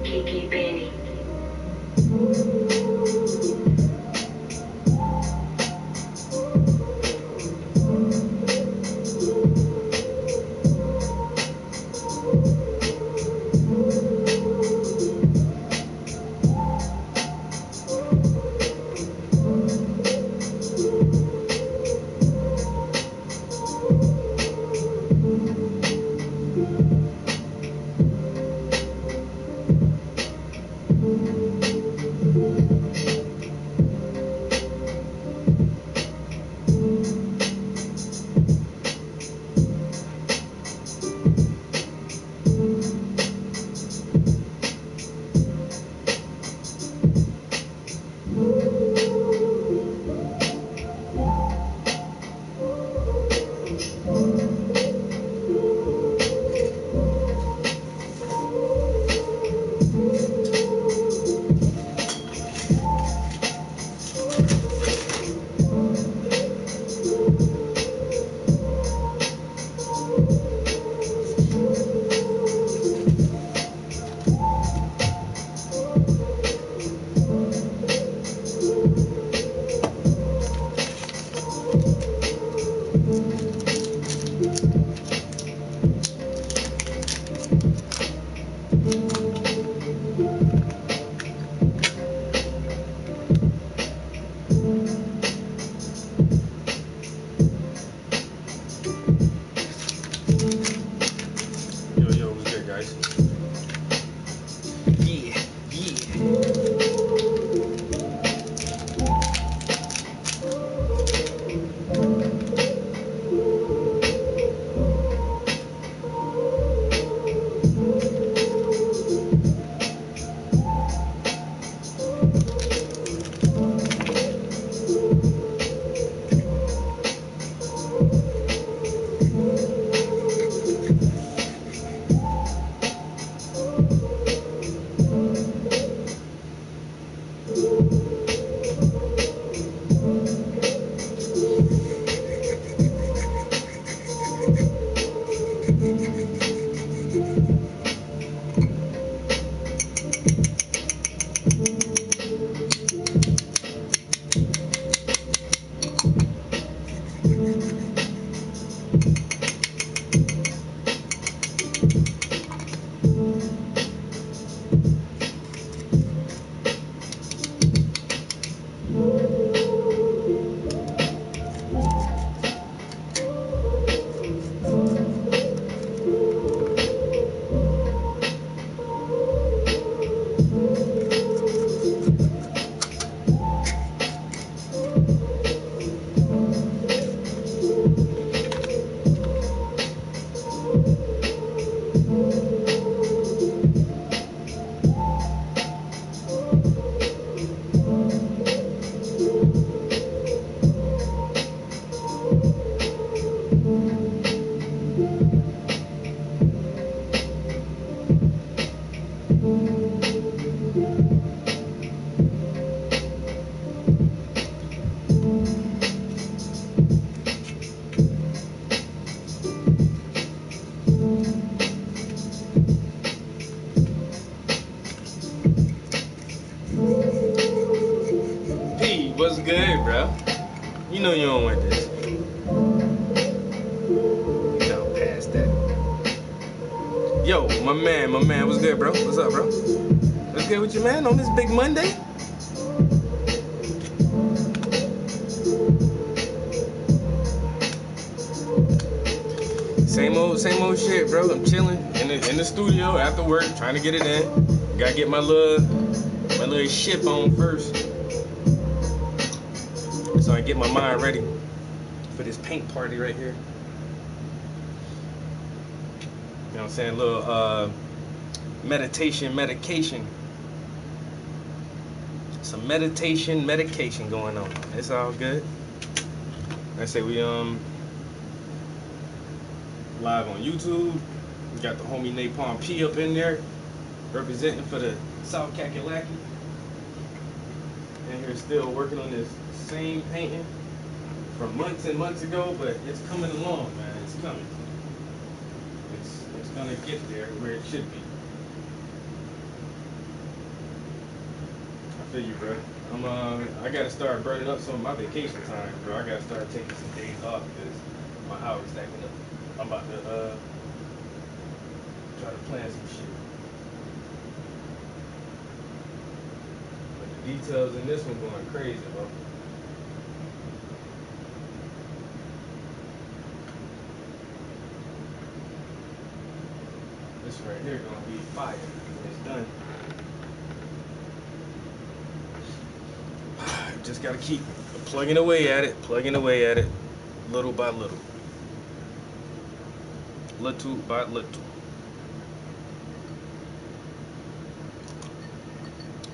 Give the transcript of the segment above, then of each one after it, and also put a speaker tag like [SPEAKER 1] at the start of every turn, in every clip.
[SPEAKER 1] Kiki Benny.
[SPEAKER 2] Yo, what's good, guys? Yeah. P, what's good, bro? You know you don't want this. You know, past that. Yo, my man, what's good, bro? What's up, bro? What's good with you, man? On this big Monday? Same old shit, bro. I'm chilling in the studio after work, trying to get it in. Gotta get my little ship on first, so I get my mind ready for this paint party right here. You know what I'm saying? A little medication. Some medication going on. It's all good. I say we live on YouTube. We got the homie Napalm P up in there, representing for the South Kakalaki. And here still working on this same painting from months and months ago, but it's coming along, man. It's coming. gonna get there where it should be. I feel you, bro. I gotta start burning up some of my vacation time, bro. I gotta start taking some days off because my hours stacking up. I'm about to try to plan some shit. But the details in this one going crazy, bro. This right here gonna be fire when it's done. Just gotta keep plugging away at it, little by little. Little by little.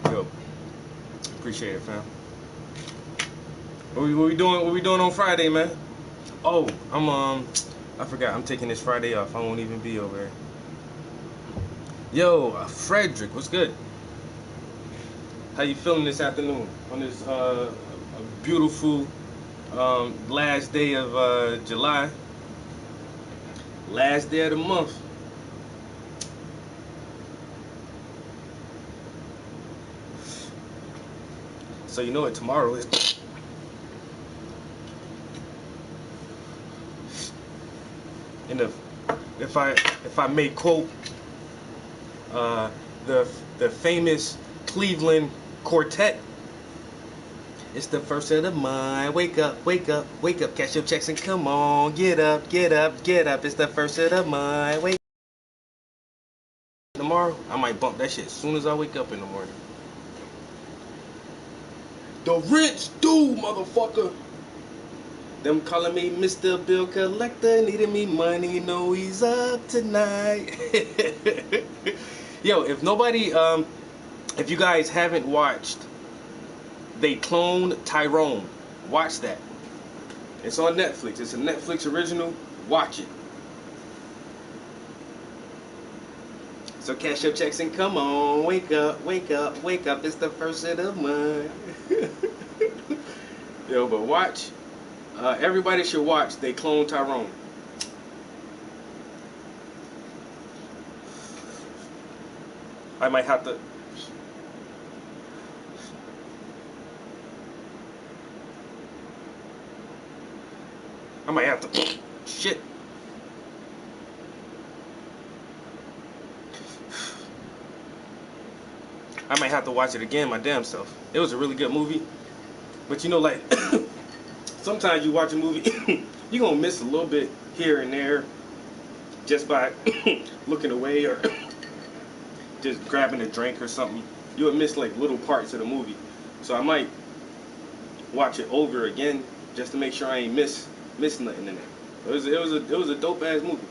[SPEAKER 2] Yo, appreciate it, fam. What we doing? What we doing on Friday, man? Oh, I forgot. I'm taking this Friday off. I won't even be over there. Yo, Frederick, what's good? How you feeling this afternoon on this beautiful last day of July? Last day of the month. So you know what tomorrow is. And if I may quote the famous Cleveland Quartet, it's the first of the month. Wake up, wake up, wake up, cash your checks and come on, get up, get up, get up. It's the first of the month. Wake tomorrow, I might bump that shit as soon as I wake up in the morning. The rich do, motherfucker. Them calling me Mr. Bill Collector, needing me money, know he's up tonight. Yo, if nobody, if you guys haven't watched They Cloned Tyrone, watch that. It's on Netflix. It's a Netflix original. Watch it. So cash your checks and come on, wake up, wake up, wake up. It's the first of the month. Yo, but watch. Everybody should watch They Cloned Tyrone. I might have to. Shit. I might have to watch it again, my damn self. It was a really good movie. But you know, like, sometimes you watch a movie, you're gonna miss a little bit here and there just by looking away or just grabbing a drink or something. You'll miss like little parts of the movie. So I might watch it over again just to make sure I ain't miss nothing in there. It was a dope ass movie.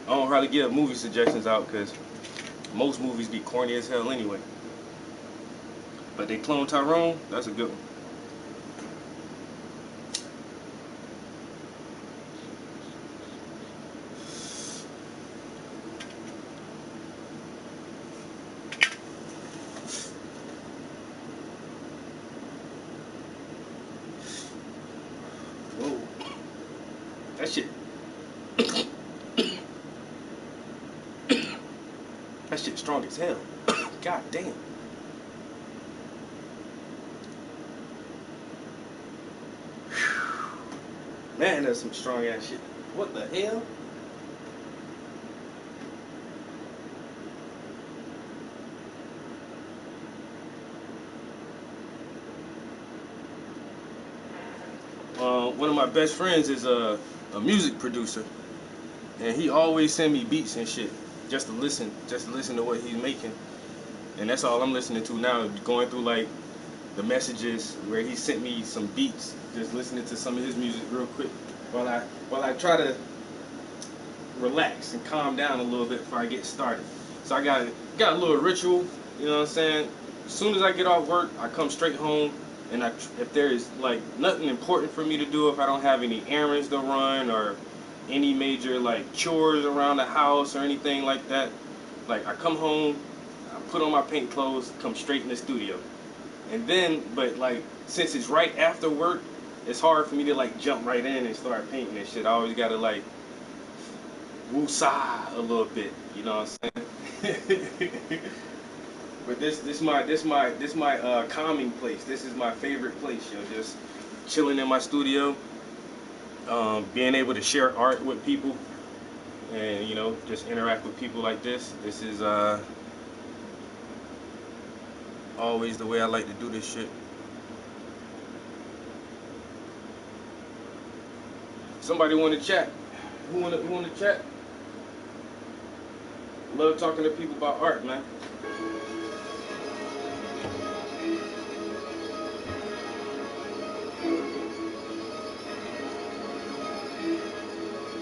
[SPEAKER 2] I don't hardly give movie suggestions out because most movies be corny as hell anyway. But They Cloned Tyrone, that's a good one. Whoa. That shit. That shit strong as hell. God damn. Man, that's some strong ass shit. What the hell? One of my best friends is a music producer, and he always send me beats and shit just to listen to what he's making. And that's all I'm listening to now, going through like the messages where he sent me some beats, just listening to some of his music real quick while I try to relax and calm down a little bit before I get started. So I got a little ritual, you know what I'm saying? As soon as I get off work, I come straight home, and if there is like nothing important for me to do, if I don't have any errands to run or any major like chores around the house or anything like that, like I come home, I put on my paint clothes, come straight in the studio. And then, but like, since it's right after work, it's hard for me to like jump right in and start painting and shit. I always gotta like woosah a little bit. You know what I'm saying? But this my calming place. This is my favorite place, yo. Just chilling in my studio, being able to share art with people, and just interact with people like this. This is always the way I like to do this shit. Somebody want to chat? Who want to chat? Love talking to people about art, man.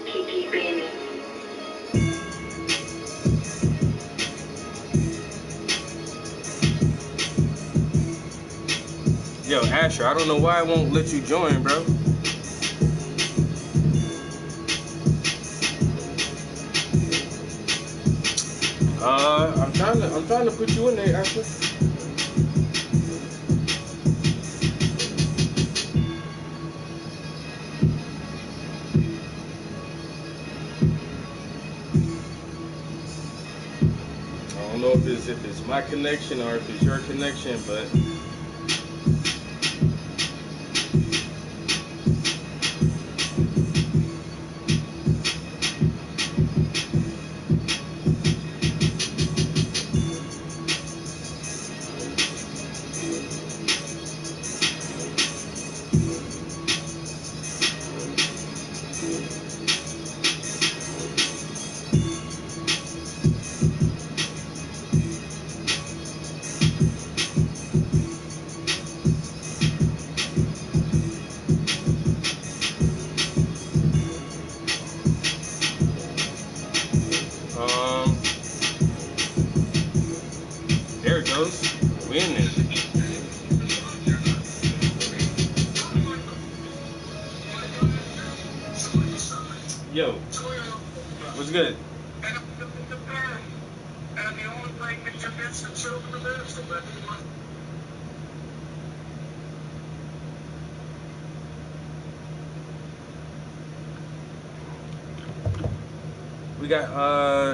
[SPEAKER 1] Kiki Benny.
[SPEAKER 2] Yo, Asher, I don't know why I won't let you join, bro. I'm trying to put you in there, Asher. I don't know if it's my connection or if it's your connection, but um, there it goes. We in there. Yo, what's good? We got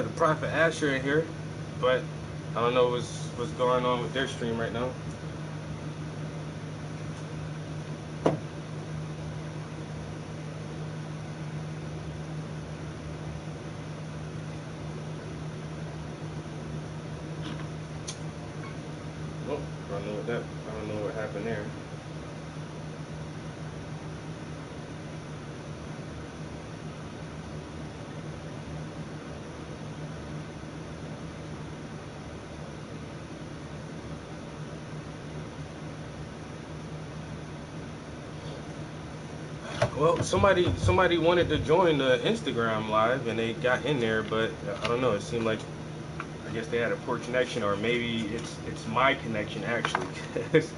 [SPEAKER 2] the Prophet Asher in here, but I don't know what's going on with their stream right now. Nope, I don't know what happened there. Well, somebody wanted to join the Instagram live and they got in there, but I don't know. It seemed like I guess they had a poor connection, or maybe it's my connection actually. 'Cause,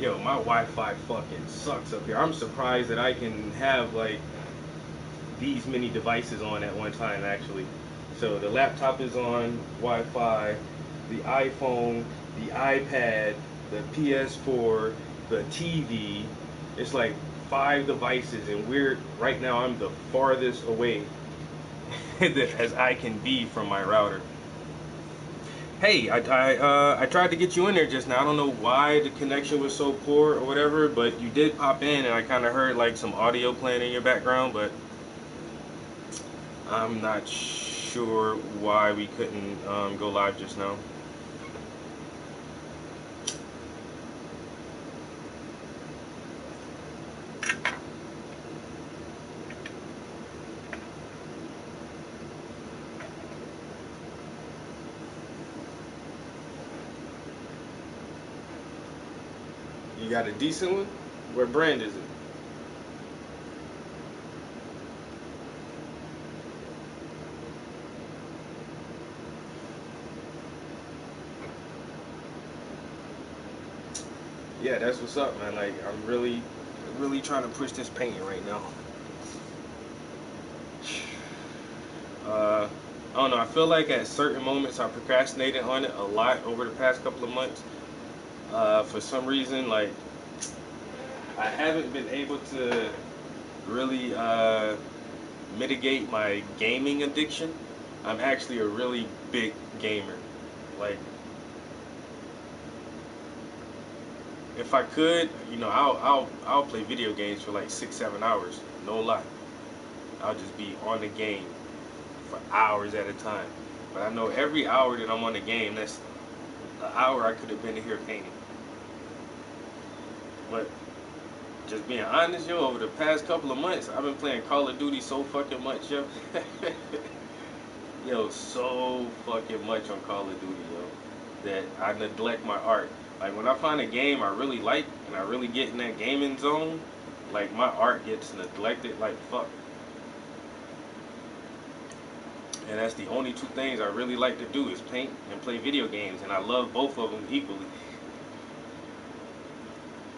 [SPEAKER 2] yo, my Wi-Fi fucking sucks up here. I'm surprised that I can have like these many devices on at one time actually. So the laptop is on Wi-Fi, the iPhone, the iPad, the PS4, the TV. It's like 5 devices, and we're right now. I'm the farthest away as I can be from my router. Hey, I tried to get you in there just now. I don't know why the connection was so poor or whatever, but you did pop in, and I kind of heard like some audio playing in your background, but I'm not sure why we couldn't go live just now. You got a decent one? What brand is it? Yeah, that's what's up, man. Like, I'm really trying to push this painting right now. I don't know. I feel like at certain moments I procrastinated on it a lot over the past couple of months. For some reason, like I haven't been able to really mitigate my gaming addiction, I'm actually a really big gamer. Like, if I could, I'll play video games for like 6, 7 hours. No lie. I'll just be on the game for hours at a time. But I know every hour that I'm on the game, that's an hour I could have been in here painting. But just being honest, yo, over the past couple of months, I've been playing Call of Duty so fucking much, yo. Yo, so fucking much on Call of Duty, yo, that I neglect my art. Like, when I find a game I really like and I really get in that gaming zone, like, my art gets neglected like fuck. And that's the only two things I really like to do is paint and play video games, and I love both of them equally.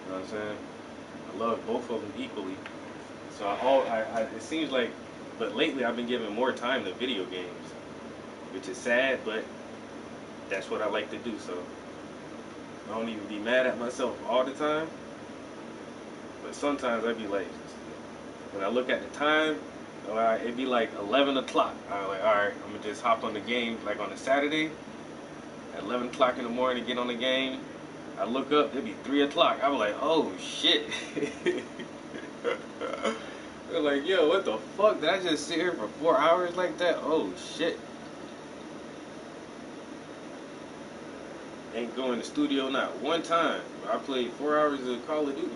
[SPEAKER 2] You know what I'm saying? I love both of them equally. So it seems like, but lately I've been giving more time to video games, which is sad, but that's what I like to do. So I don't even be mad at myself all the time, but sometimes I be like, when I look at the time, it'd be like 11 o'clock. I'm like, all right, I'm gonna just hop on the game like on a Saturday at 11 o'clock in the morning to get on the game. I look up, it'd be 3 o'clock. I'm like, oh shit. They're like, yo, what the fuck? Did I just sit here for 4 hours like that? Oh shit. Ain't go in the studio not one time. I played 4 hours of Call of Duty.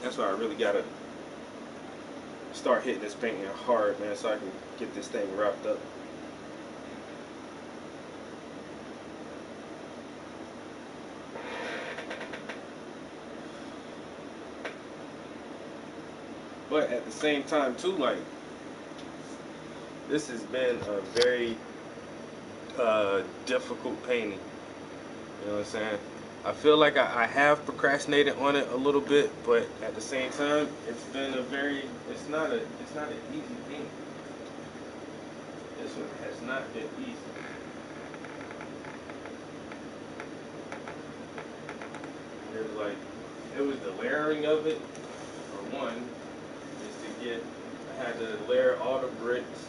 [SPEAKER 2] That's why I really gotta start hitting this painting hard, man, so I can get this thing wrapped up. But at the same time, too, like, this has been a very difficult painting. You know what I'm saying? I feel like I have procrastinated on it a little bit, but at the same time, it's not an easy painting. This one has not been easy. It was the layering of it, for one, I had to layer all the bricks.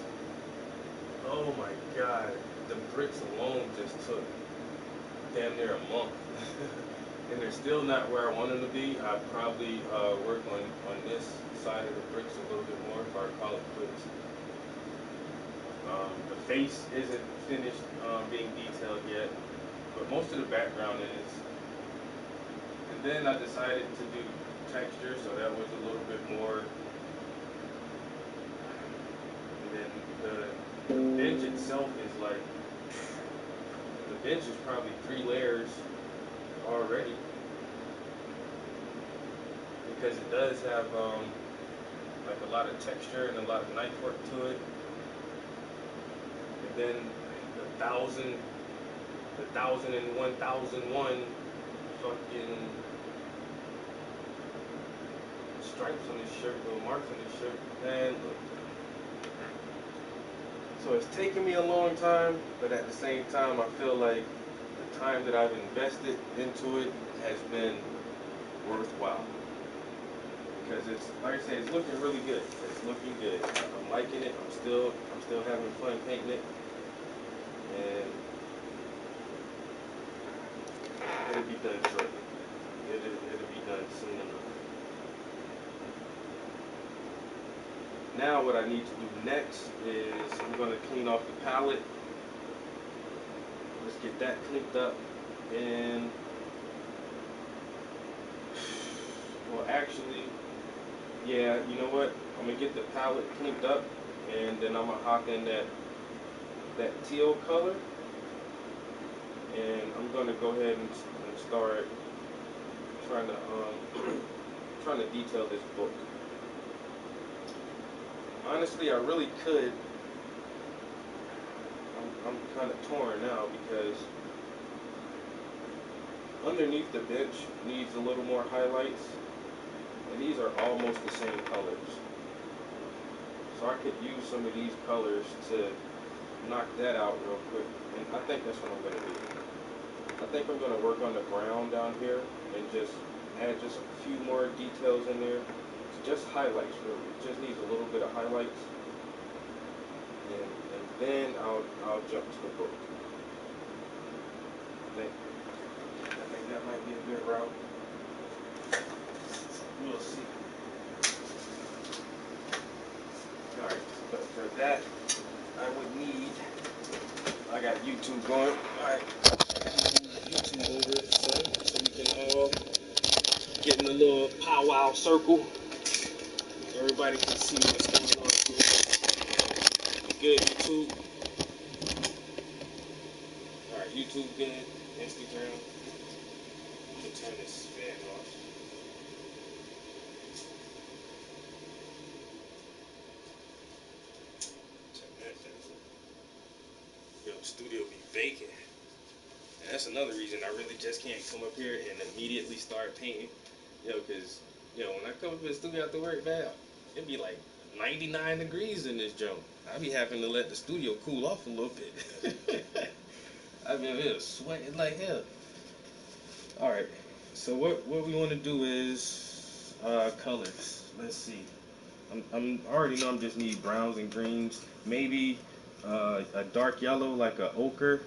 [SPEAKER 2] Oh my god, the bricks alone just took damn near a month. And they're still not where I want them to be. I'd probably work on this side of the bricks a little bit more if I call it bricks. The face isn't finished being detailed yet, but most of the background is. And then I decided to do texture, so that was a little bit more. And then the bench itself is like, the bench is probably 3 layers already, because it does have like a lot of texture and a lot of knife work to it. And then the 1001 fucking stripes on this shirt, little marks on this shirt, man. Look. So it's taken me a long time, but at the same time, I feel like the time that I've invested into it has been worthwhile. Because it's, like I say, it's looking really good. It's looking good. I'm liking it. I'm still having fun painting it. And it'll be done shortly. It'll be done soon enough. Now what I need to do next is I'm going to clean off the palette. Let's get that cleaned up. And, well, actually, yeah, you know what? I'm going to get the palette cleaned up, and then I'm going to hop in that teal color. And I'm going to go ahead and start trying to detail this book. Honestly, I really could. I'm kind of torn now because underneath the bench needs a little more highlights, and these are almost the same colors. So I could use some of these colors to knock that out real quick, and I think that's what I'm going to do. I think I'm gonna work on the brown down here and just add just a few more details in there. Just highlights, really. It just needs a little bit of highlights, and then I'll jump to the book. I think that might be a good route. We'll see. All right, but for that, I would need. I got YouTube going. All right, YouTube over, so we can all get in a little powwow circle. Everybody can see what's going on here. Good, YouTube. All right, YouTube good. Instagram. I'm gonna turn this fan off. Turn that down. Yo, studio be vacant. And that's another reason I really just can't come up here and immediately start painting. Cause when I come up in the studio after work, man, it'd be like 99 degrees in this joint. I be having to let the studio cool off a little bit. I mean, it's sweating like hell. All right. So what we want to do is colors. Let's see. I already know I'm just need browns and greens. Maybe a dark yellow like a ochre.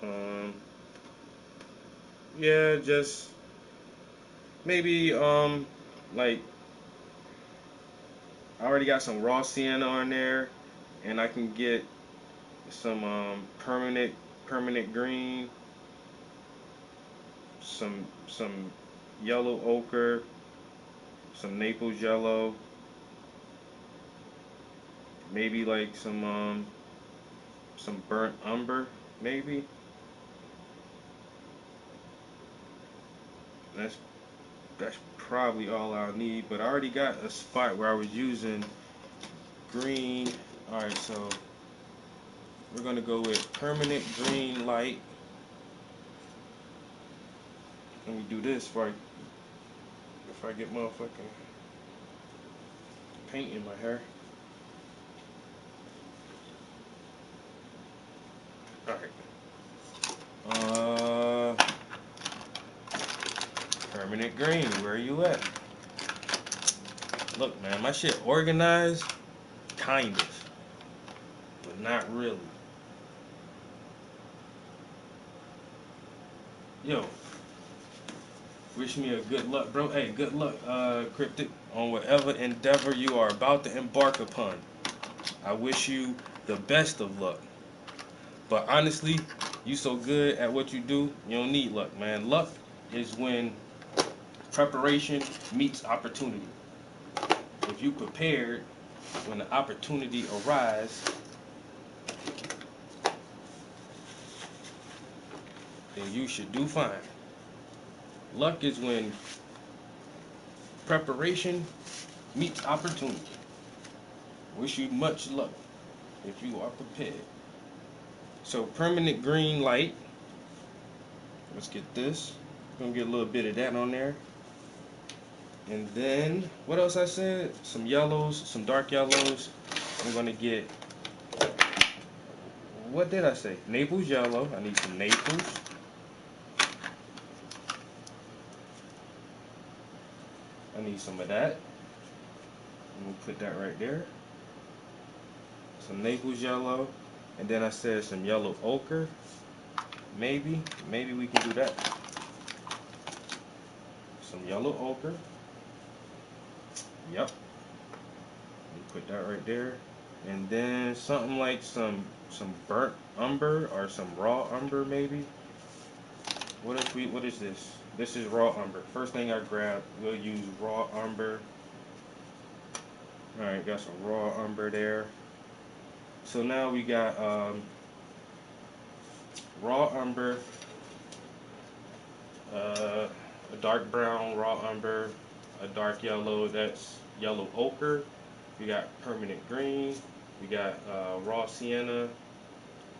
[SPEAKER 2] Um, yeah, just maybe like I already got some raw sienna on there, and I can get some permanent green, some yellow ochre, some Naples yellow, maybe like some burnt umber, maybe. That's that's probably all I'll need. But I already got a spot where I was using green. All right, so we're gonna go with permanent green light. Let me do this before I get motherfucking paint in my hair. All right. Permanent green. Where are you at? Look, man, my shit organized, kind of, but not really. Yo, wish me a good luck, bro. Hey, good luck, Cryptic, on whatever endeavor you are about to embark upon. I wish you the best of luck. But honestly, you so good at what you do, you don't need luck, man. Luck is when preparation meets opportunity. If you prepared when the opportunity arises, then you should do fine. Luck is when preparation meets opportunity. Wish you much luck if you are prepared. So permanent green light. Let's get this. Gonna get a little bit of that on there. And then what else I said? Some yellows, some dark yellows. I'm gonna get, what did I say? Naples yellow. I need some Naples. I need some of that. I'm gonna put that right there. Some Naples yellow. And then I said some yellow ochre. Maybe we can do that. Some yellow ochre. Yep. Let me put that right there. And then something like some burnt umber or some raw umber maybe. What is this? This is raw umber. First thing I grab, we'll use raw umber. Alright, got some raw umber there. So now we got raw umber, a dark brown raw umber, a dark yellow, that's yellow ochre. We got permanent green. We got raw sienna,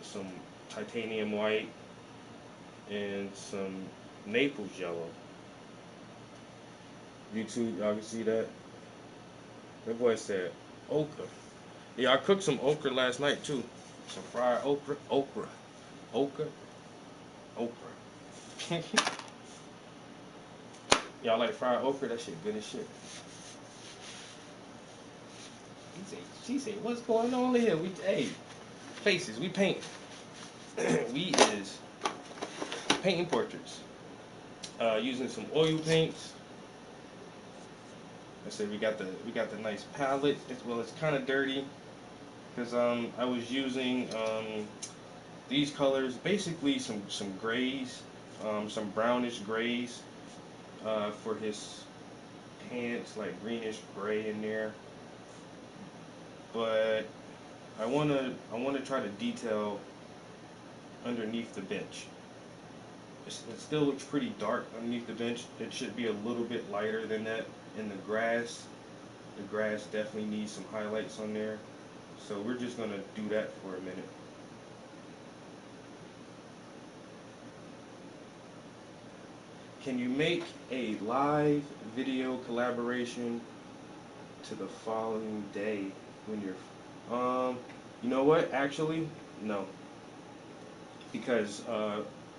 [SPEAKER 2] some titanium white, and some Naples yellow. YouTube, y'all can see that. That boy said ochre. Yeah, I cooked some okra last night too. Some fried okra. Y'all like fried okra? That shit good as shit. She say, what's going on here? Hey, faces, we paint. We is painting portraits. Using some oil paints. I said we got the nice palette. It's kind of dirty because I was using these colors, basically some grays, some brownish grays for his pants, like greenish gray in there. But I wanna try to detail underneath the bench. It still looks pretty dark underneath the bench. It should be a little bit lighter than that in the grass. The grass definitely needs some highlights on there. So we're just gonna do that for a minute. Can you make a live video collaboration to the following day when you're you know what, actually no, because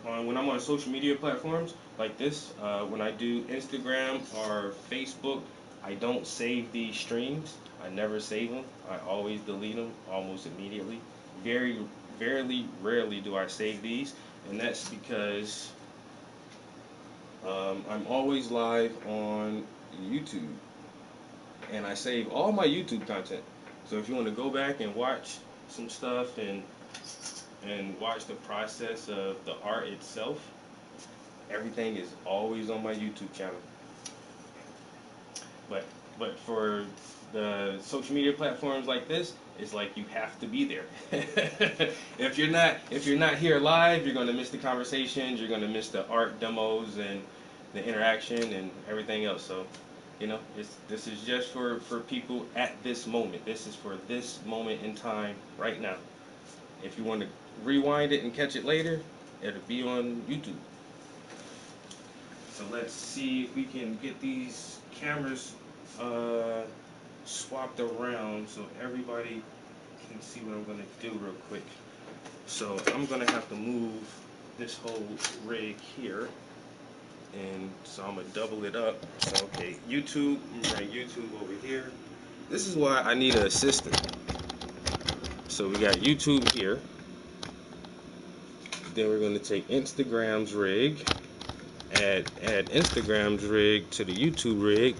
[SPEAKER 2] when I'm on social media platforms like this, when I do Instagram or Facebook, I don't save these streams. I never save them. I always delete them almost immediately. Very rarely do I save these, and that's because I'm always live on YouTube, and I save all my YouTube content. So if you want to go back and watch some stuff and watch the process of the art itself, everything is always on my YouTube channel. But for the social media platforms like this, it's like you have to be there. If you're not here live, you're gonna miss the conversations, you're gonna miss the art demos and the interaction and everything else. So, this is just for people at this moment. This is for this moment in time right now. If you want to rewind it and catch it later, it'll be on YouTube. So let's see if we can get these cameras swapped around so everybody can see what I'm gonna do real quick. So I'm gonna have to move this whole rig here, and so I'm gonna double it up. So okay, YouTube, bring YouTube over here. This is why I need an assistant. So we got YouTube here. Then we're gonna take Instagram's rig, add Instagram's rig to the YouTube rig.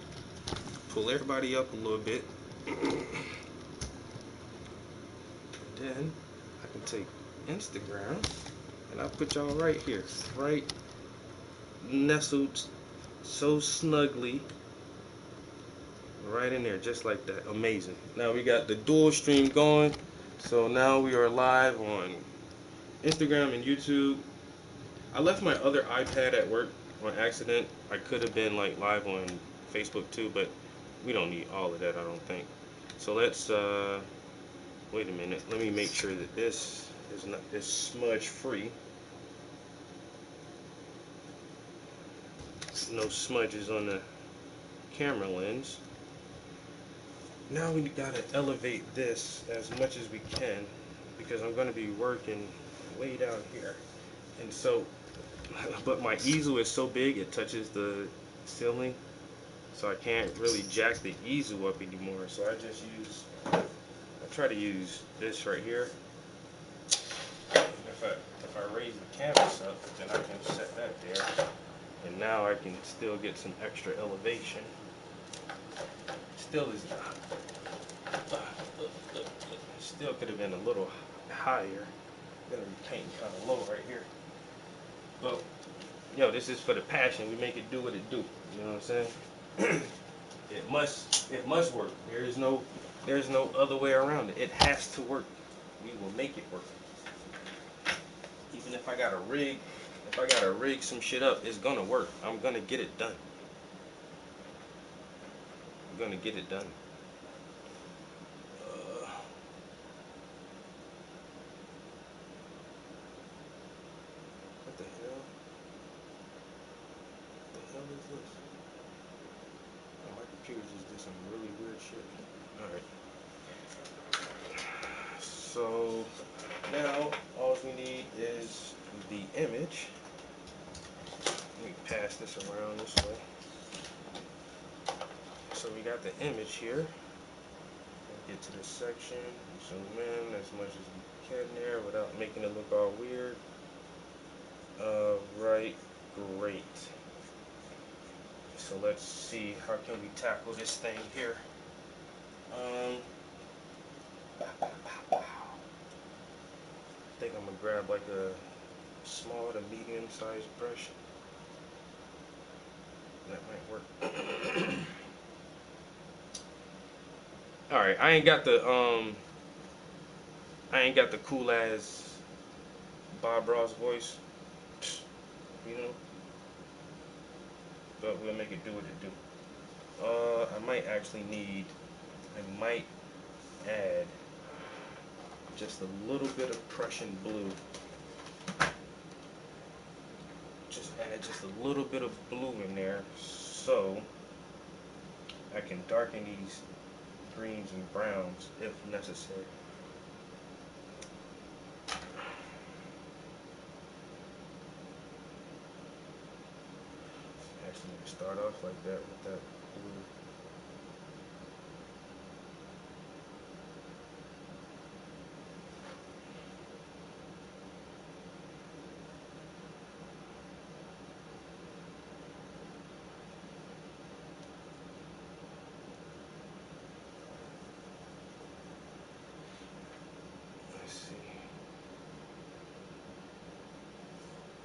[SPEAKER 2] Pull everybody up a little bit. Then I can take Instagram and I put y'all right here, right nestled so snugly right in there, just like that. Amazing. Now we got the dual stream going, so now we are live on Instagram and YouTube. I left my other iPad at work on accident. I could have been like live on Facebook too, but we don't need all of that, I don't think. So let's wait a minute. Let me make sure that this is smudge free. No smudges on the camera lens. Now we gotta elevate this as much as we can because I'm gonna be working way down here. And so, but my easel is so big it touches the ceiling, so I can't really jack the easel up anymore. So I try to use this right here. If I raise the canvas up, then I can set that there. And now I can still get some extra elevation. Still could have been a little higher. Gonna be painting kind of low right here. But this is for the passion. We make it do what it do. You know what I'm saying? It must work. There's no other way around it. It has to work. We will make it work. Even if I gotta rig some shit up, it's gonna work. I'm gonna get it done. I'm gonna get it done. What the hell? What the hell is this? Oh, my computer just did some really weird shit. Alright. So now all we need is the image. Let me pass this around this way. So we got the image here. Get to this section, zoom in as much as we can there without making it look all weird. Right, great. So let's see, how can we tackle this thing here? I think I'm gonna grab like a small to medium sized brush. That might work. Alright, I ain't got the cool ass Bob Ross voice, you know, but we'll make it do what it do. I might add just a little bit of Prussian blue. Just add just a little bit of blue in there so I can darken these greens and browns if necessary. Actually, start off like that with that blue.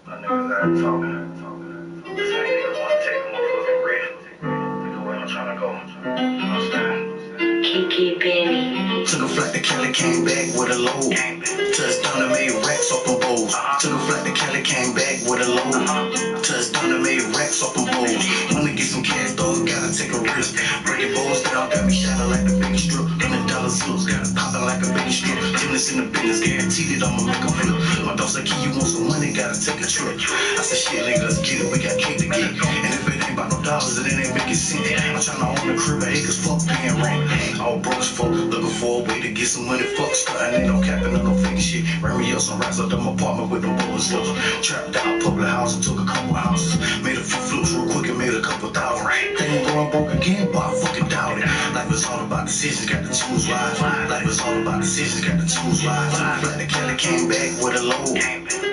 [SPEAKER 3] My niggas out here talking. The same niggas wanna take a motherfucking breath. Nigga, where I'm tryna go. You understand?
[SPEAKER 1] Kiki Benny.
[SPEAKER 3] Took a flight to Cali, came back with a load. Touchdown and made racks off them bowls. Took a flight to Cali, came back with a load. Touchdown and made racks off them bowls. Wanna get some cash, dog, gotta take a risk. Breaking bowls down, got me shining like the biggest strip. $100 slips, got it popping like a biggest strip. Tennis in the business, guaranteed that I'ma make a flip. My dog said, "Key, you want some money, gotta take a trip." I said, "Shit, nigga, let's get it, we got cake to get. And if it ain't about no dollars, then it ain't making sense. I'm tryna own a crib of acres, fuck paying rent. All broke as fuck, looking for a way to get some money, fuck stunting, ain't no capping, no fake shit. Ran me up some racks out of my apartment with no bullet slips. Trapped out, public house, and took a couple houses. Made a few flips real quick and made a couple thousand. Think I'm going broke again, but I fucking doubt it. Life is all about decisions, got to choose life. Life is all about decisions, got to choose life. Took a flight to Cali, came back with a load.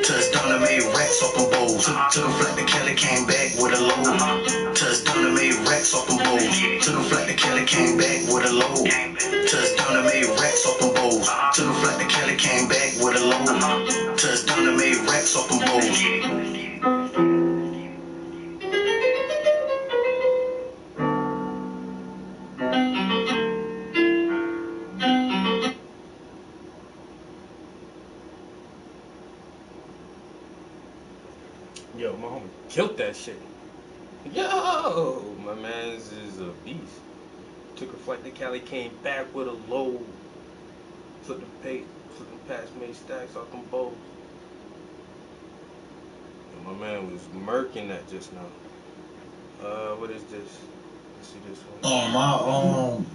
[SPEAKER 3] Touchdown and made racks off them bowls. Took a flight to Cali, came back with a load. Touchdown and made racks off them bowls. Took a flight to Cali, came back with a load. Touchdown and made racks off them bowls. Took a flight to Cali, came back with a load. Touchdown and made racks off them bowls.
[SPEAKER 2] Yo, my homie killed that shit. Yo, my man's is a beast. Took a flight to Cali, came back with a load. Flipped the past, made stacks off them bowls. And my man was murking that just now. What is this? Let's see this one.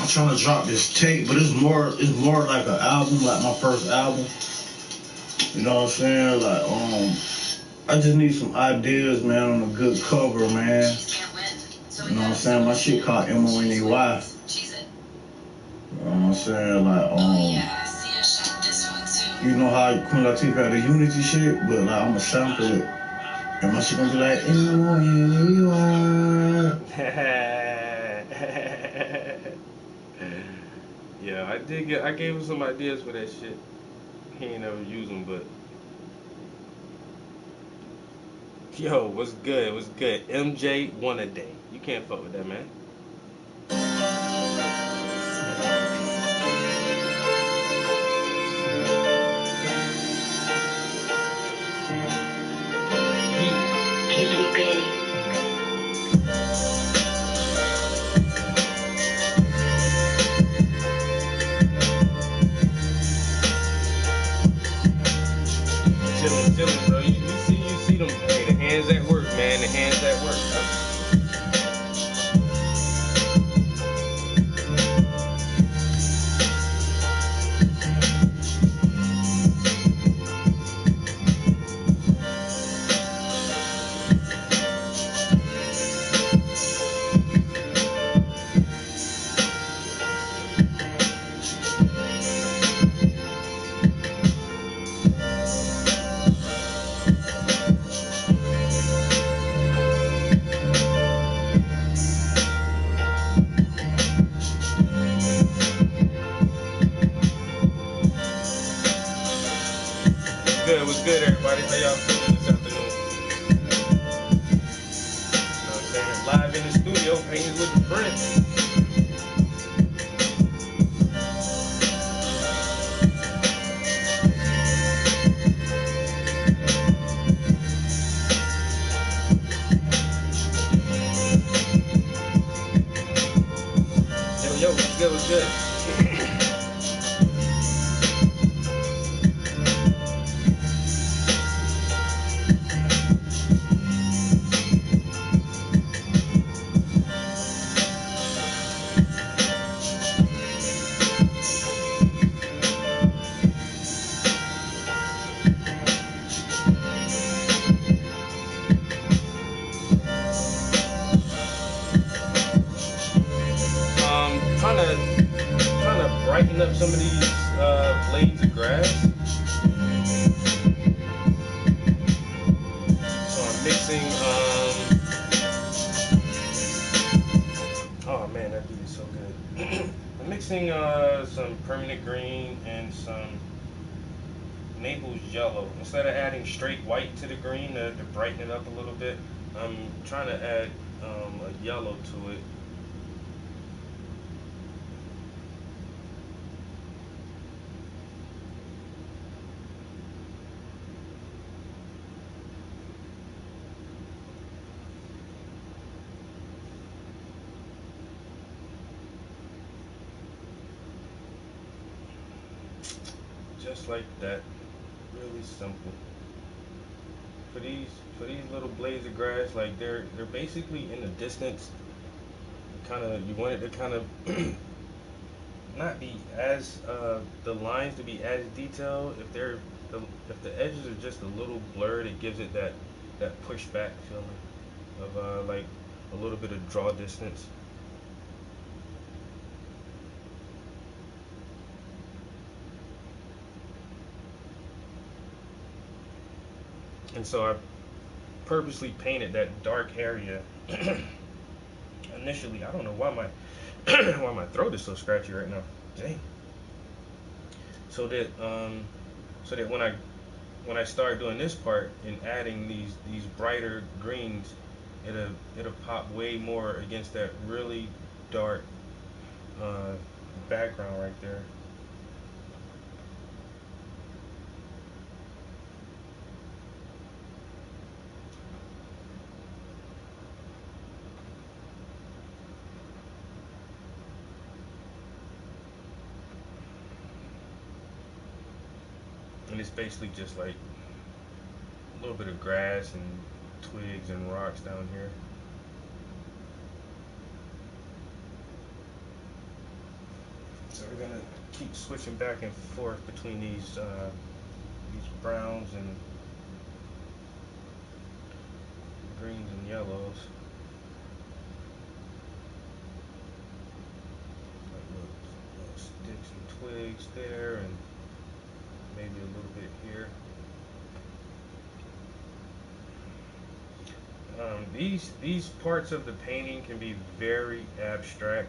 [SPEAKER 4] I'm trying to drop this tape, but it's more like an album, like my first album. You know what I'm saying? Like, I just need some ideas, man, on a good cover, man. You know what I'm saying? My shit called MONEY. You know what I'm saying? Like, you know how Queen Latifah had the Unity shit, but like, I'ma sample it. And my shit gonna be like, MONEY.
[SPEAKER 2] Yeah, I gave him some ideas for that shit. He ain't never used them, but yo, what's good? What's good? MJ one a day. You can't fuck with that, man.
[SPEAKER 1] Kiki Benny. Chillin', bro. You see them. Hey, the hands at work, man. The hands at work, bro.
[SPEAKER 2] What's good, everybody? How y'all feeling this afternoon? You know what I'm saying? Live in the studio, painting with the friends. Yo, what's good, what's good? Trying to brighten up some of these blades of grass. So I'm mixing. Oh man, that dude is so good. I'm mixing some permanent green and some Naples yellow. Instead of adding straight white to the green to brighten it up a little bit, I'm trying to add a yellow to it. Just like that, really simple. For these little blades of grass, like they're basically in the distance. You want it to kind of not be as the lines to be as detailed. If the edges are just a little blurred, it gives it that pushback feeling of like a little bit of draw distance. And so I purposely painted that dark area initially. I don't know why my why my throat is so scratchy right now. Dang. So that when I start doing this part and adding these brighter greens, it'll pop way more against that really dark uh, background right there. And it's basically just like a little bit of grass and twigs and rocks down here. So we're gonna keep switching back and forth between these browns and greens and yellows. Like little sticks and twigs there, and maybe a little bit here. These parts of the painting can be very abstract,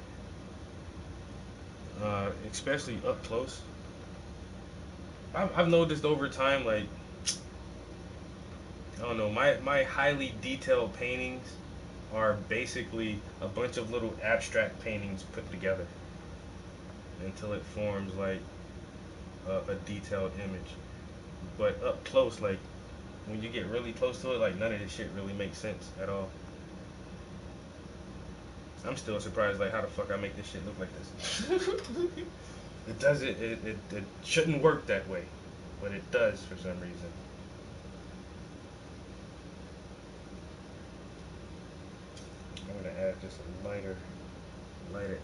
[SPEAKER 2] especially up close. I've noticed over time, like I don't know, my highly detailed paintings are basically a bunch of little abstract paintings put together until it forms like a detailed image. But up close, like when you get really close to it, like none of this shit really makes sense at all. I'm still surprised, like how the fuck I make this shit look like this. It does it shouldn't work that way, but it does for some reason. I'm gonna add just a lighter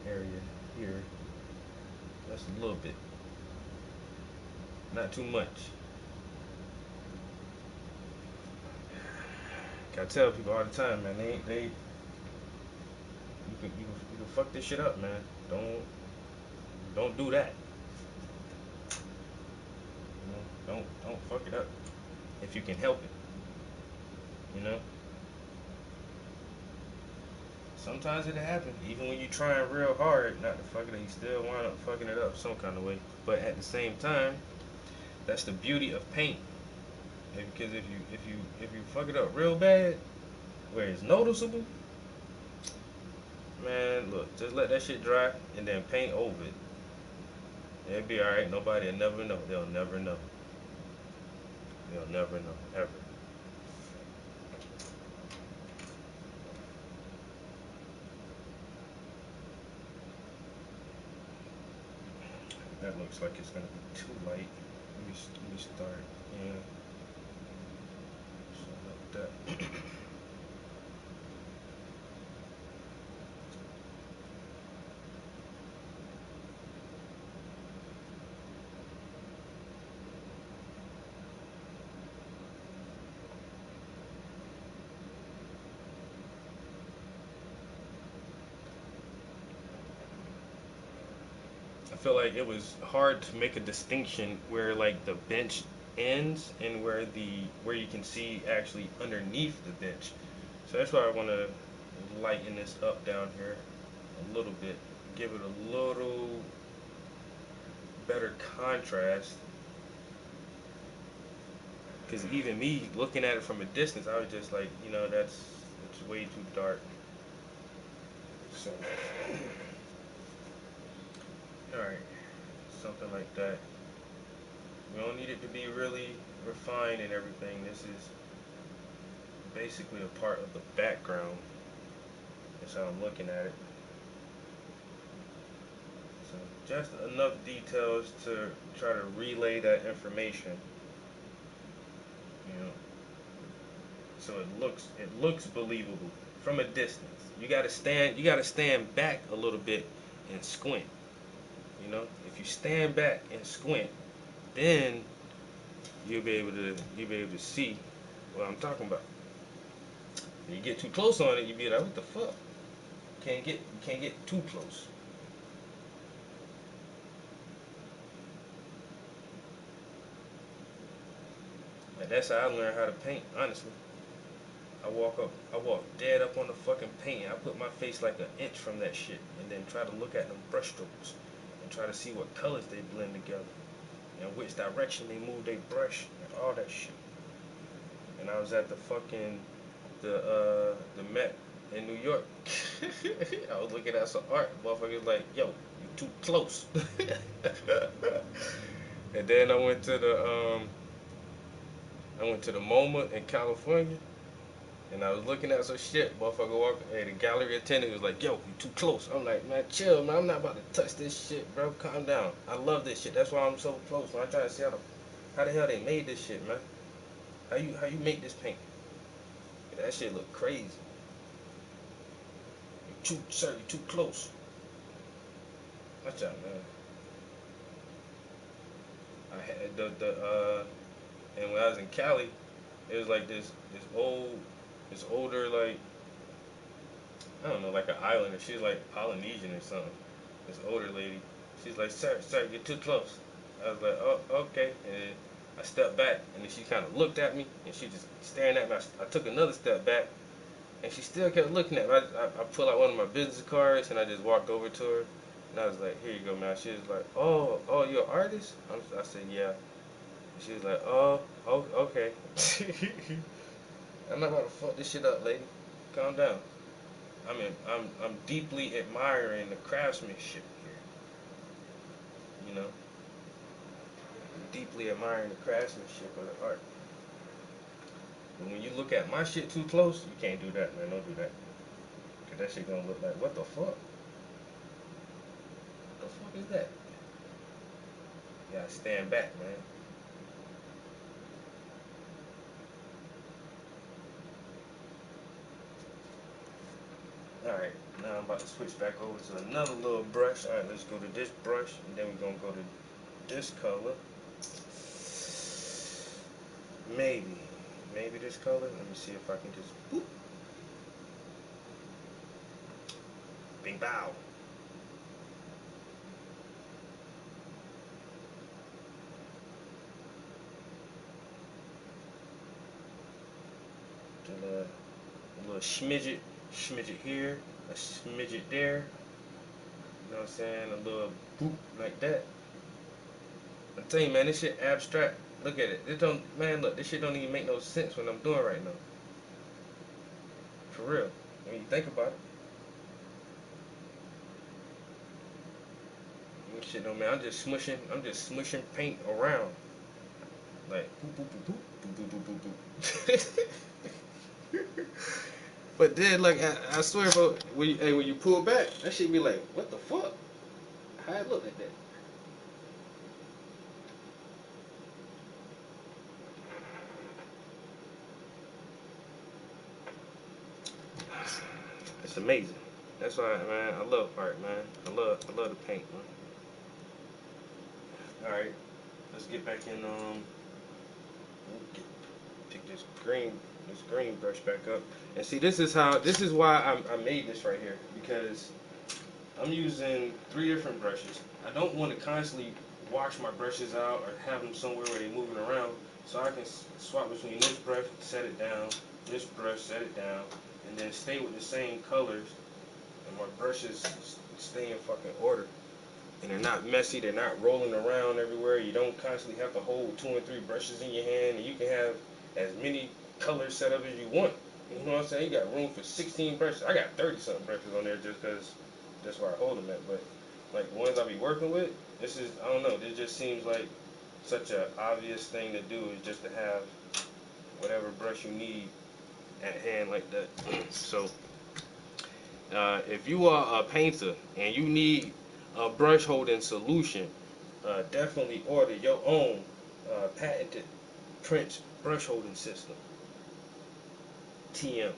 [SPEAKER 2] area here. Just a little bit, not too much. I tell people all the time, man. They you can fuck this shit up, man. Don't do that. You know, don't fuck it up if you can help it. You know. Sometimes it'll happen, even when you're trying real hard not to fuck it up. You still wind up fucking it up some kind of way. But at the same time, that's the beauty of paint. Because if you fuck it up real bad, where it's noticeable, man, look, just let that shit dry and then paint over it. It'll be alright. Nobody'll never know. They'll never know. They'll never know. Ever. That looks like it's gonna be too light. Let me start. Yeah. So like that. I feel like it was hard to make a distinction where like the bench ends and where you can see actually underneath the bench. So that's why I want to lighten this up down here a little bit, give it a little better contrast. Because even me looking at it from a distance, I was just like, it's way too dark. So, all right, something like that. We don't need it to be really refined and everything. This is basically a part of the background. That's how I'm looking at it. So just enough details to try to relay that information. You know, so it looks believable from a distance. You gotta stand back a little bit and squint. If you stand back and squint, then you'll be able to see what I'm talking about. If you get too close on it, you be like, what the fuck? You can't get too close. And that's how I learned how to paint, honestly. I walk dead up on the fucking paint. I put my face like an inch from that shit, and then try to look at them brush strokes, and try to see what colors they blend together, and which direction they move their brush, and all that shit. And I was at the Met in New York. I was looking at some art. Motherfuckers like, yo, you too close. And then I went to the MoMA in California, and I was looking at some shit. Motherfucker walking. Hey, the gallery attendant was like, "Yo, you too close." I'm like, "Man, chill, man. I'm not about to touch this shit, bro. Calm down. I love this shit. That's why I'm so close. Man. I'm trying to see how the hell they made this shit, man. How you make this paint? That shit look crazy. Sir, you too close. Watch out, man. I had and when I was in Cali, it was like this older, like, I don't know, like an islander. She's like Polynesian or something. This older lady. She's like, sir, you're too close. I was like, oh, okay. And I stepped back, and then she kind of looked at me, and she just staring at me. I took another step back, and she still kept looking at me. I pulled out one of my business cards, and I just walked over to her, and I was like, here you go, man. She was like, oh, you're an artist? I said, yeah. And she was like, oh, okay. I'm not about to fuck this shit up, lady. Calm down. I'm deeply admiring the craftsmanship here. You know, deeply admiring the craftsmanship of the art. But when you look at my shit too close, you can't do that, man. Don't do that. Cause that shit gonna look like, what the fuck? What the fuck is that? You gotta stand back, man. Alright, now I'm about to switch back over to another little brush. Alright, let's go to this brush, and then we're gonna go to this color. Maybe this color. Let me see if I can just boop. Bing bow. A little smidget here, a smidget there. You know what I'm saying? A little boop like that. I tell you, man, this shit abstract. Look at it. This don't, man. Look, this shit don't even make no sense when I'm doing right now. For real. When you think about it, this shit don't, man. I'm just smushing. I'm just smushing paint around. Like boop boop boop boop boop boop boop boop boop. But then, like, I swear, bro, when you pull back, that shit be like, what the fuck? How it look like that? It's amazing. That's why, man, I love art, man. I love the paint, man. All right, let's get back in. Get, pick this green brush back up, and see, this is why I made this right here, because I'm using 3 different brushes. I don't want to constantly wash my brushes out or have them somewhere where they're moving around, so I can swap between this brush, set it down, this brush, set it down, and then stay with the same colors, and my brushes stay in fucking order. And they're not messy, they're not rolling around everywhere. You don't constantly have to hold 2 and 3 brushes in your hand, and you can have as many colors set up as you want. You know what I'm saying? You got room for 16 brushes. I got 30 something brushes on there just because that's where I hold them at. But like the ones I be working with, this is, I don't know, this just seems like such an obvious thing to do, is just to have whatever brush you need at hand like that. So if you are a painter and you need a brush holding solution, definitely order your own patented Prince brush holding system. TM.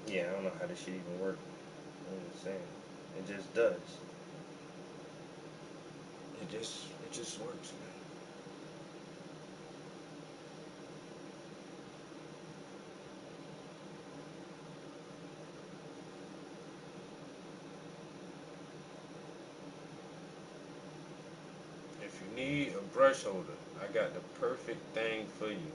[SPEAKER 2] Yeah, I don't know how this shit even works. I'm just saying, it just does. It just works, man. If you need a brush holder, I got the perfect thing for you.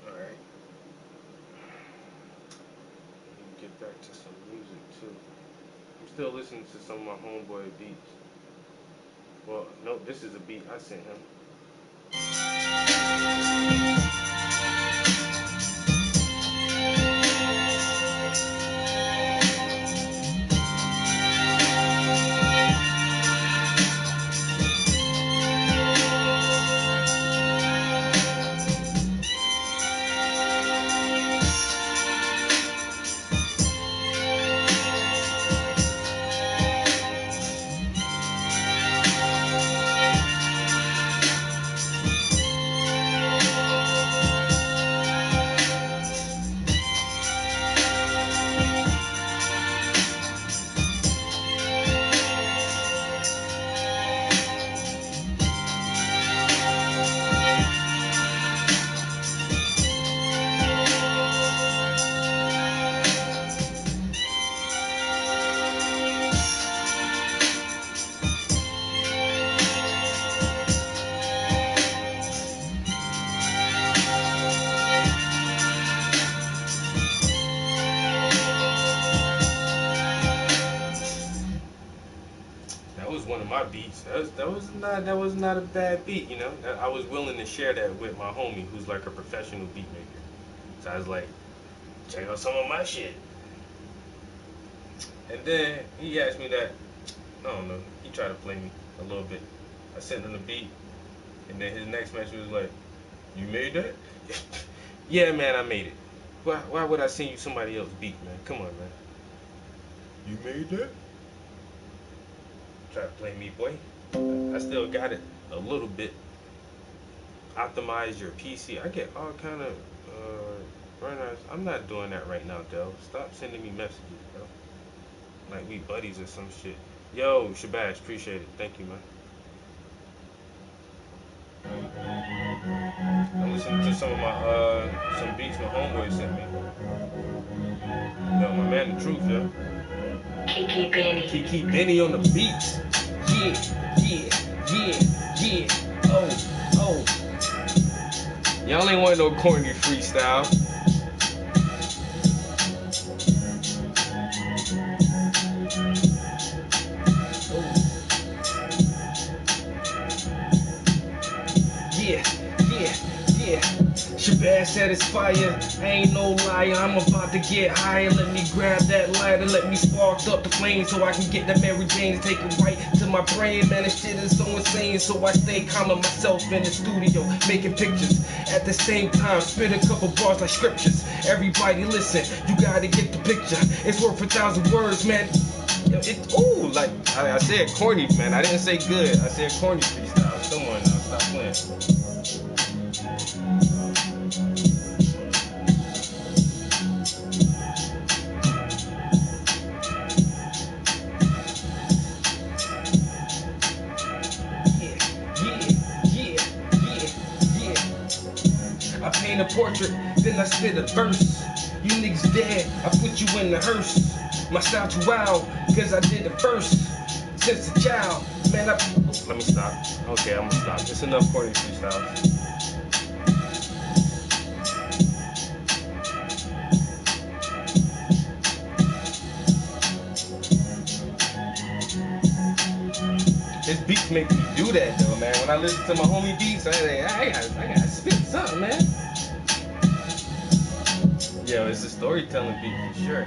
[SPEAKER 2] All right. Get back to some music too. I'm still listening to some of my homeboy beats. Well, no, this is a beat I sent him. That was one of my beats. That was not a bad beat, you know. I was willing to share that with my homie, who's like a professional beat maker. So I was like, check out some of my shit. And then he asked me that. I don't know. He tried to play me a little bit. I sent him the beat, and then his next message was like, "You made that?" Yeah, man, I made it. why would I send you somebody else's beat, man? Come on, man. You made that? Try to play me, boy. I still got it a little bit. Optimize your PC. I get all kind of runners. I'm not doing that right now, Del. Stop sending me messages, bro. Like we buddies or some shit. Yo, Shabash, appreciate it. Thank you, man. I'm listening to some of my some beats my homeboy sent me. Yo, my man, the truth, yo.
[SPEAKER 5] Kiki Benny.
[SPEAKER 2] Kiki Benny on the beats. Yeah. Oh. Y'all ain't want no corny freestyle. Yeah. Shabazz satisfier, ain't no liar. I'm about to get higher. Let me grab that lighter, let me spark up the flame so I can get that Mary Jane and take it right to my brain. Man, this shit is so insane, so I stay calm on myself in the studio, making pictures. At the same time, spit a couple bars like scriptures. Everybody listen, you gotta get the picture. It's worth 1,000 words, man. Ooh, like I said corny, man. I didn't say good. I said corny freestyle. Come on now, stop playing. I paint a portrait, then I spit a verse. You niggas dead, I put you in the hearse. My style too wild, cause I did it first. Since a child, man, let me stop. Okay, I'm gonna stop. It's enough corny freestyles. His beats make me do that though, man. When I listen to my homie beats, I gotta spit something, man. Yo, it's a storytelling beat for sure.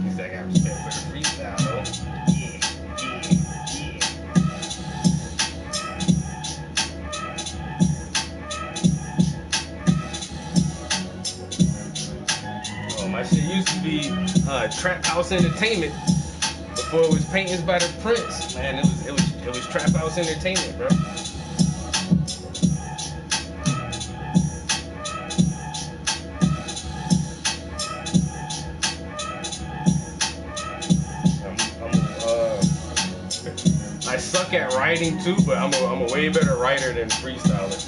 [SPEAKER 2] He's like, I got respect for the freestyle though. Yeah. My shit used to be Trap House Entertainment before it was Paintings by the Prince. Man, it was Trap House Entertainment, bro. I suck at writing too, but I'm a way better writer than freestyler.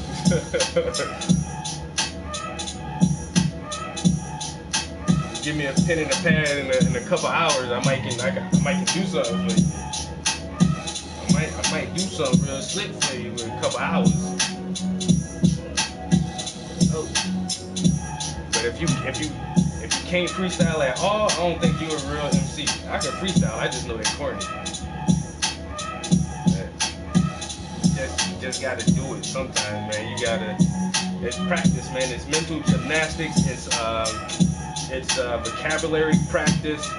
[SPEAKER 2] Give me a pen and a pad in a couple hours, I might can do something for you. I might do something real slick for you in a couple hours. Oh. But if you can't freestyle at all, I don't think you're a real MC. I can freestyle, I just know it's corny. You just gotta do it sometimes, man. It's practice, man. It's mental gymnastics. It's vocabulary practice.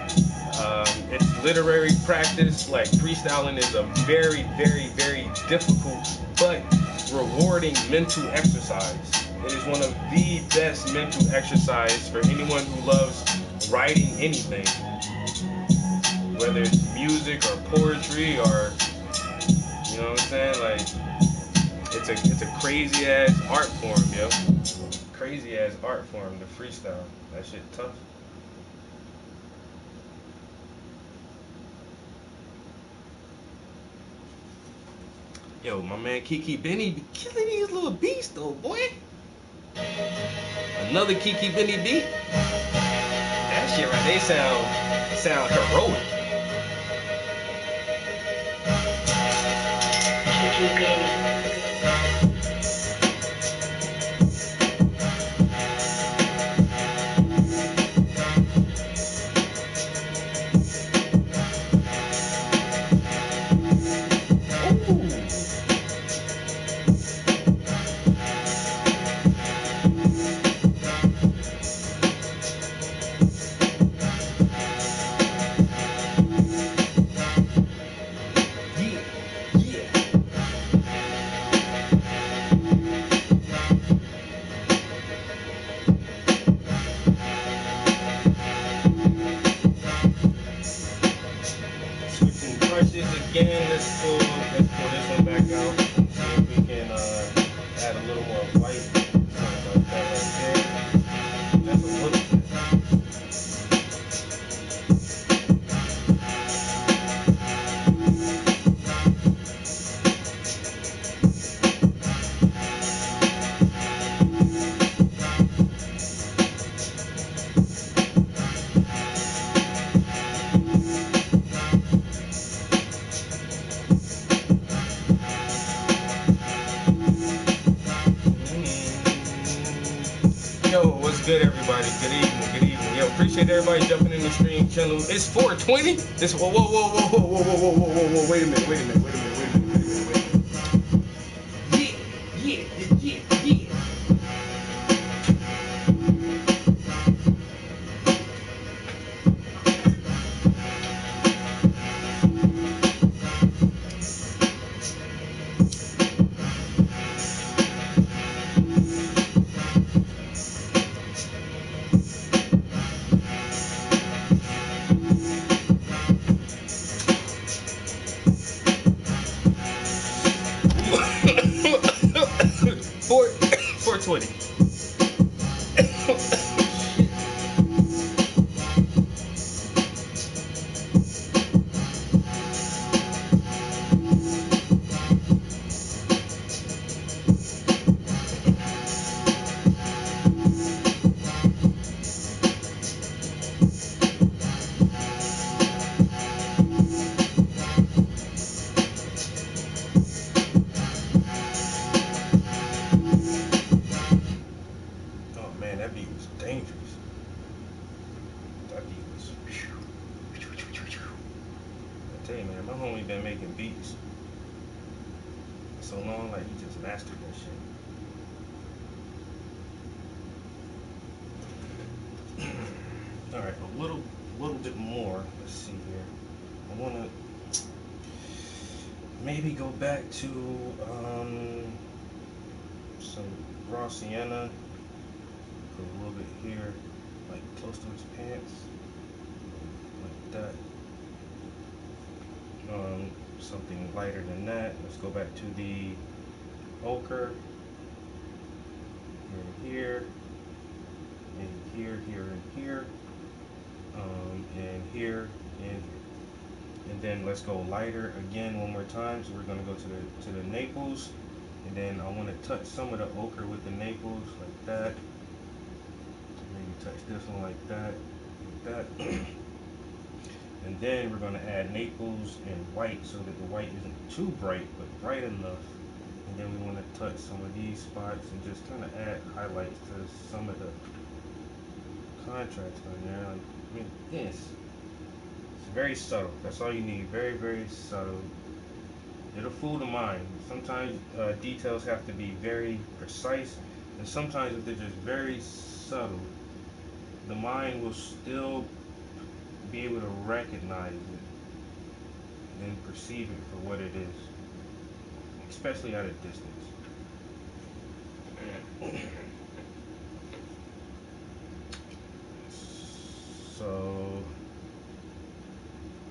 [SPEAKER 2] It's literary practice. Like freestyling is a very, very, very difficult but rewarding mental exercise. It is one of the best mental exercise for anyone who loves writing anything, whether it's music or poetry or, you know what I'm saying? Like, it's a crazy ass art form, yo. Crazy ass art form, the freestyle. That shit tough. Yo, my man Kiki Benny be killing these little beats though, boy. Another Kiki Benny beat. That shit right, they sound heroic.
[SPEAKER 5] Kiki Benny.
[SPEAKER 2] add a little more white. Something like that right there. That's a little bit. Yo, what's good, everybody? Good evening. Good evening. Yo, appreciate everybody jumping in the stream channel. It's 420. This whoa, whoa, whoa, whoa, whoa, whoa, whoa, whoa, whoa, whoa, whoa. Wait a minute. Wait a minute. Wait a minute. Wait a minute. Wait a minute. Wait a minute. Yeah, yeah, yeah, yeah. Four, 420. Oh man, that beat was dangerous. That beat was. I tell you, man, my homie been making beats for so long, like he just mastered that shit. All right, a little bit more. Let's see here. I wanna maybe go back to some raw sienna. Put a little bit here, like close to his pants, like that. Something lighter than that. Let's go back to the ochre. Here, and here, and here, and here, and then let's go lighter again one more time. So we're gonna go to the Naples, and then I want to touch some of the ochre with the Naples like that. Maybe touch this one like that, and then we're gonna add Naples and white so that the white isn't too bright, but bright enough. And then we want to touch some of these spots and just kind of add highlights to some of the contrast on there. Like, I mean, yes, it's very subtle. That's all you need. Very, very subtle. It'll fool the mind. Sometimes details have to be very precise, and sometimes if they're just very subtle, the mind will still be able to recognize it and perceive it for what it is, especially at a distance. So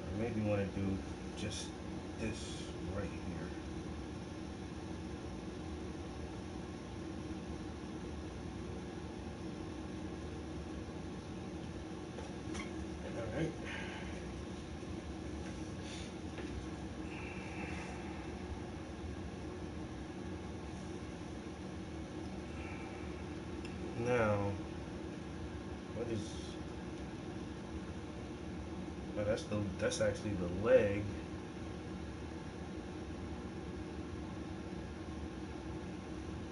[SPEAKER 2] I maybe want to do just this right here. All right. Now, what is? Oh, that's actually the leg.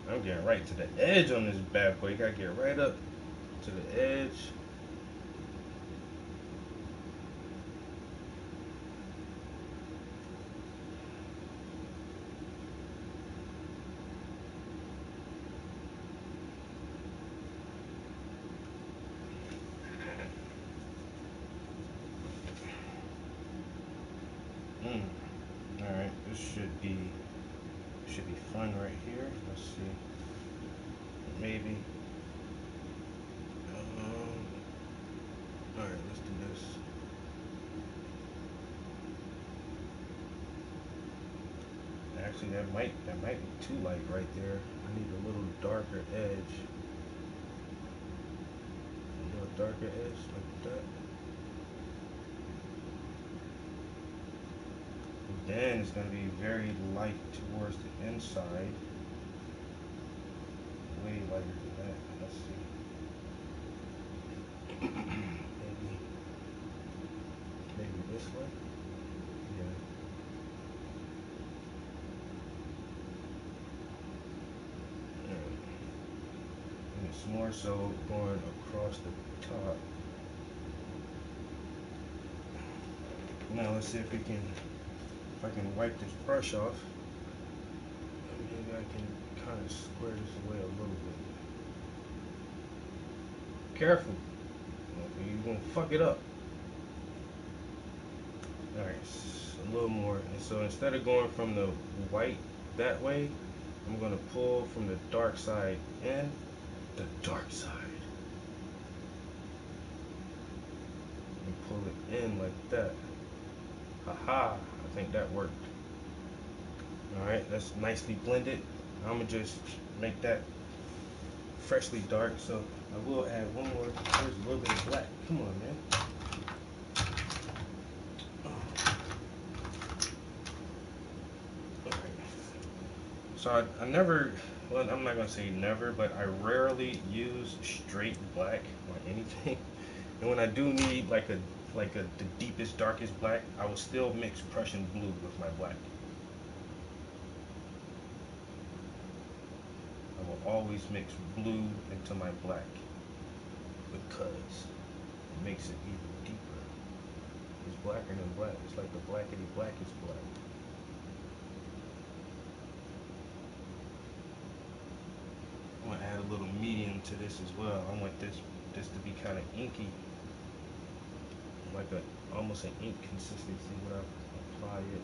[SPEAKER 2] I'm getting right to the edge on this bad boy. You gotta get right up to the edge. Alright, this should be fun right here. Let's see. Maybe. Alright, let's do this. Actually, that might be too light right there. I need a little darker edge. A little darker edge like that. And then it's gonna be very light towards the inside. Way lighter than that. Let's see. maybe this way. Yeah. Alright. And it's more so going across the top. Now let's see if we can, if I can wipe this brush off. Maybe I can kind of square this away a little bit. Careful, you're gonna fuck it up. Alright, a little more. And so instead of going from the white that way, I'm gonna pull from the dark side in. The dark side. And pull it in like that. Haha, I think that worked. Alright, that's nicely blended. I'm gonna just make that freshly dark, so I will add one more. There's a little bit of black. Come on, man. Alright. So I never, well, I'm not gonna say never, but I rarely use straight black on anything. And when I do need like the deepest, darkest black, I will still mix Prussian blue with my black. I will always mix blue into my black because it makes it even deeper. It's blacker than black. It's like the blackety blackest black. I'm gonna add a little medium to this as well. I want this to be kind of inky, like almost an ink consistency when I apply it.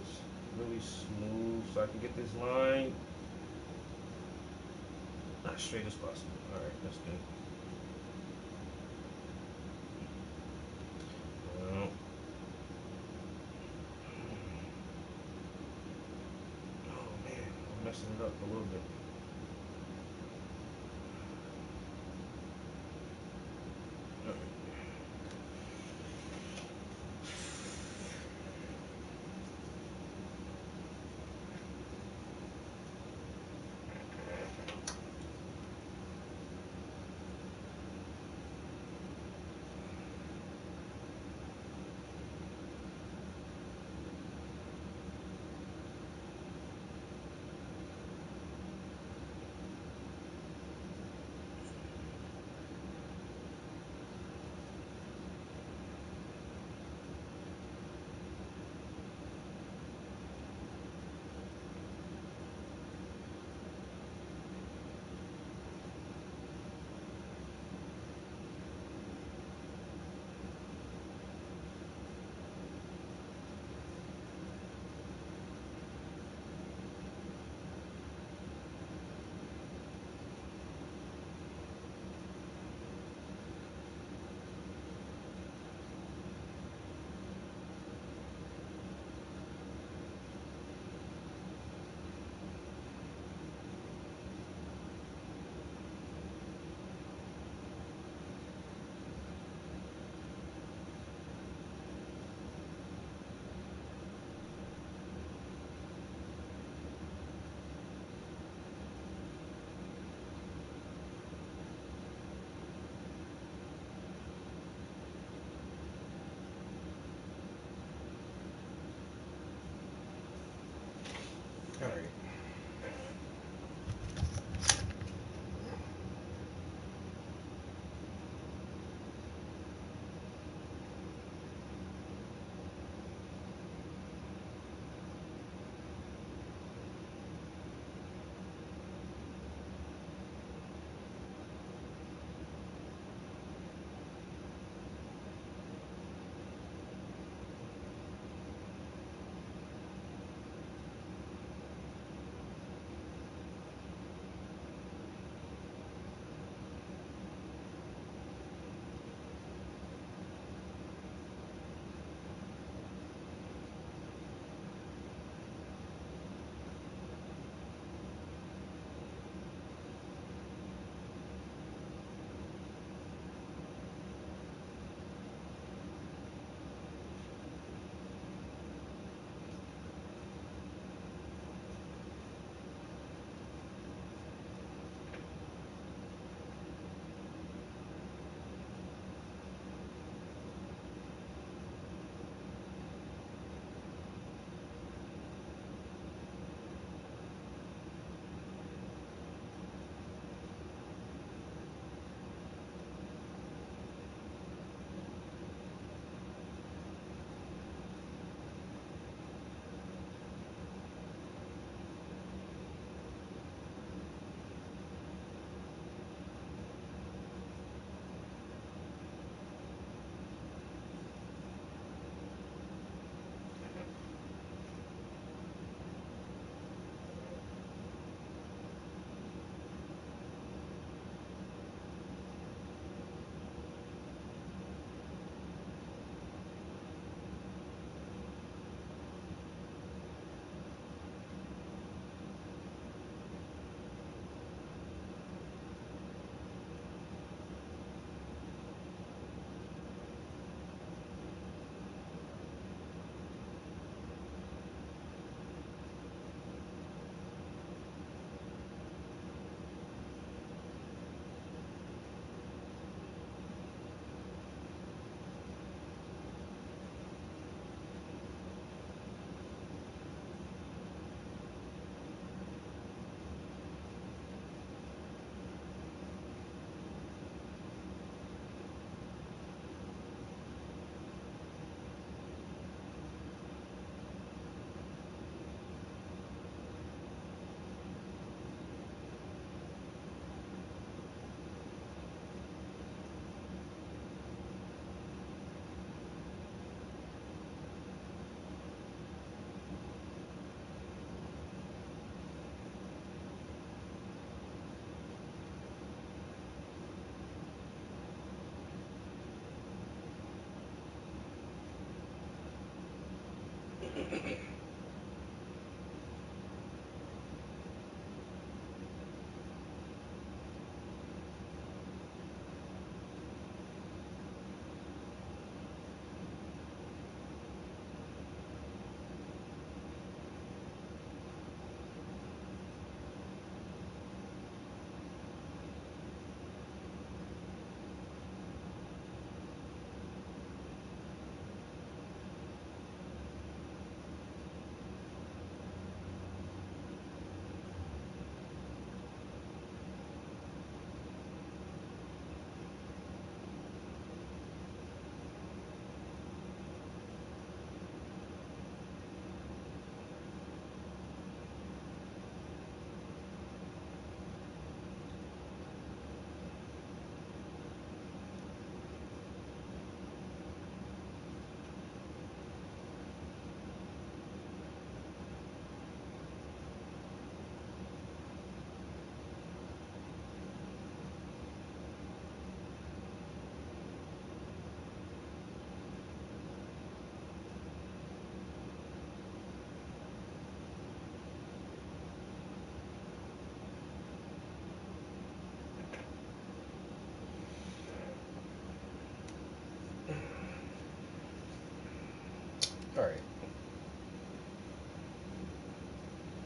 [SPEAKER 2] It's really smooth, so I can get this line as straight as possible. All right, that's good. Well, oh man, I'm messing it up a little bit. All right.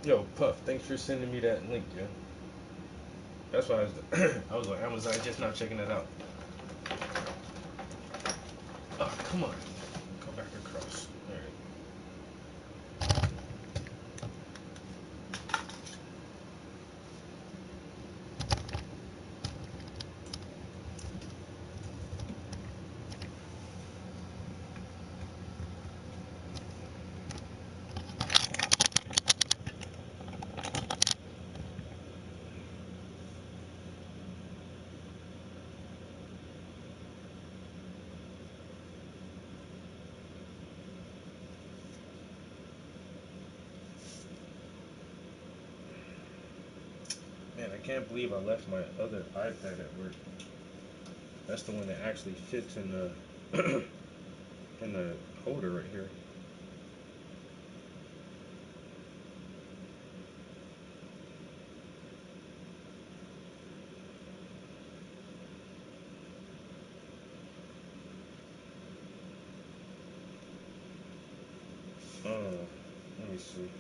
[SPEAKER 2] Yo, Puff, thanks for sending me that link, yo. That's why I was on Amazon just now checking it out. Oh, come on. Go back across. Alright. Man, I can't believe I left my other iPad at work. That's the one that actually fits in the in the holder right here. Let me see.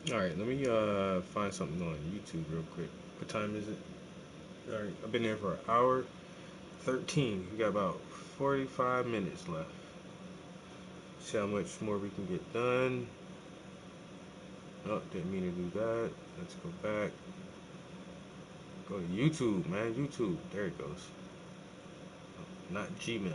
[SPEAKER 2] Alright, let me find something on YouTube real quick. What time is it? Alright, I've been there for an hour 13. We got about 45 minutes left. See how much more we can get done. Oh, didn't mean to do that. Let's go back. Go to YouTube, man. YouTube. There it goes. Not Gmail.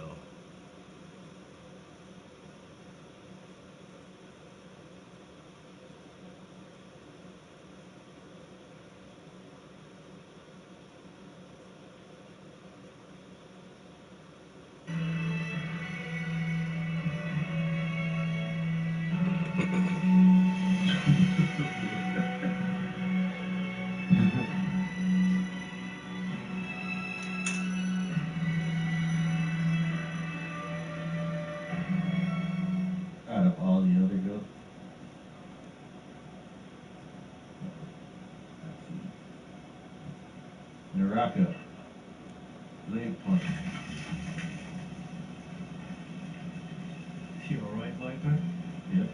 [SPEAKER 6] Out of all the other girls. Naraka. Leg point.
[SPEAKER 3] You alright, Viper?
[SPEAKER 6] Yep.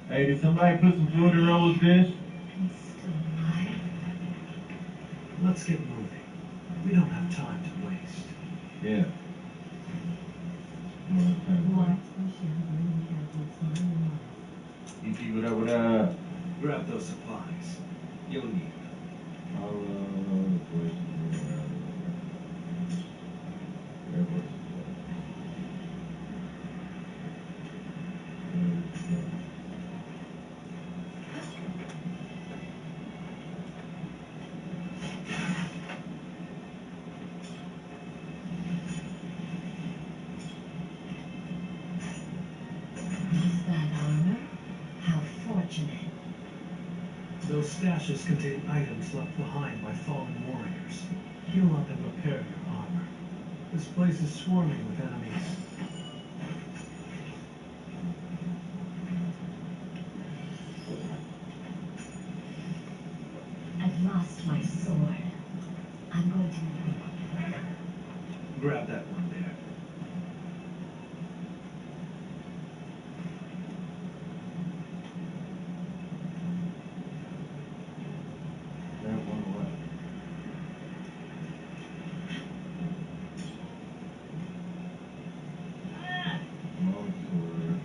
[SPEAKER 6] Hey, did somebody put some food in Roll's dish?
[SPEAKER 3] Let's get moving. We don't have time to waste.
[SPEAKER 6] Yeah. Iki, what up?
[SPEAKER 3] Grab those supplies. You'll need them.
[SPEAKER 6] I'll,
[SPEAKER 7] Those stashes contain items left behind by fallen warriors. Heal up and repair your armor. This place is swarming with enemies.
[SPEAKER 5] I've lost my sword. I'm going to...
[SPEAKER 7] Grab that one there.
[SPEAKER 6] Grab one left. Long sword.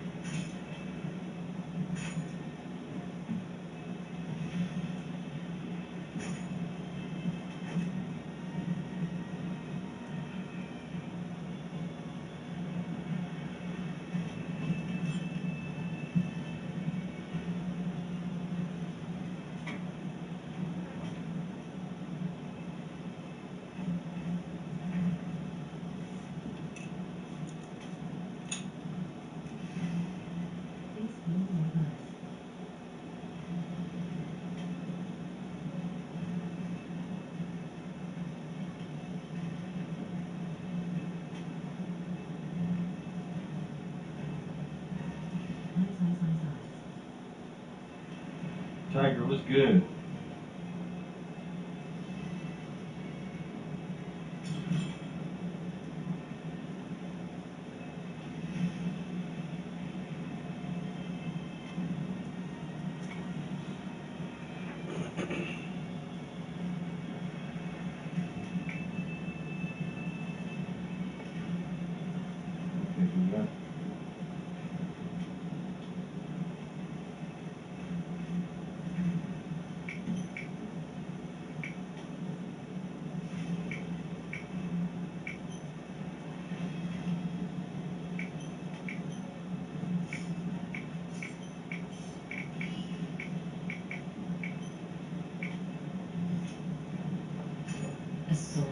[SPEAKER 6] Tiger, what's good? Okay, do that.
[SPEAKER 5] A sword.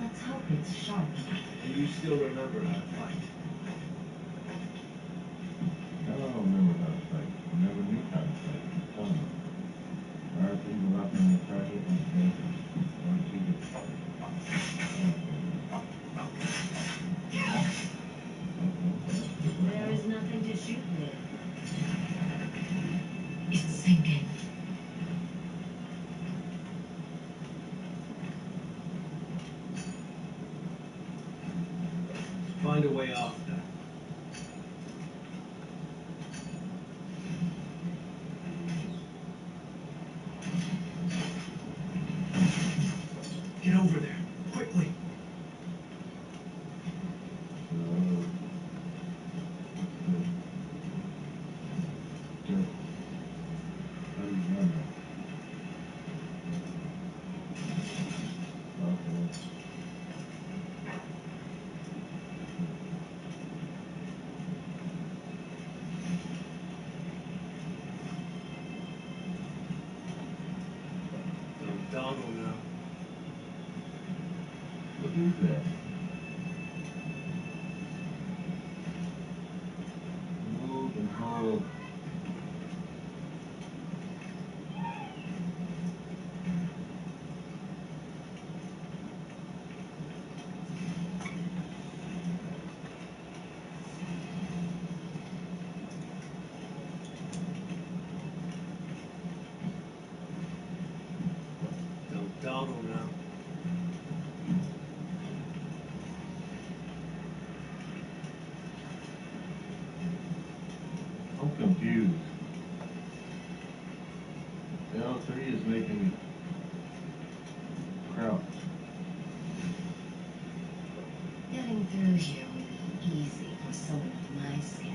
[SPEAKER 5] Let's hope it's sharp enough.
[SPEAKER 7] And you still remember how to fight.
[SPEAKER 6] I don't remember how to fight. I never knew how to fight. I'm telling you. Alright, people out there in the private and
[SPEAKER 5] There is nothing to shoot with. It's sinking.
[SPEAKER 7] Find a way off that. Get over there, quickly. Donald now.
[SPEAKER 6] What is that? Move and hold.
[SPEAKER 7] Donald now.
[SPEAKER 6] I'm confused. L3 is making me crouch.
[SPEAKER 5] Getting through here will be easy for someone with my skills.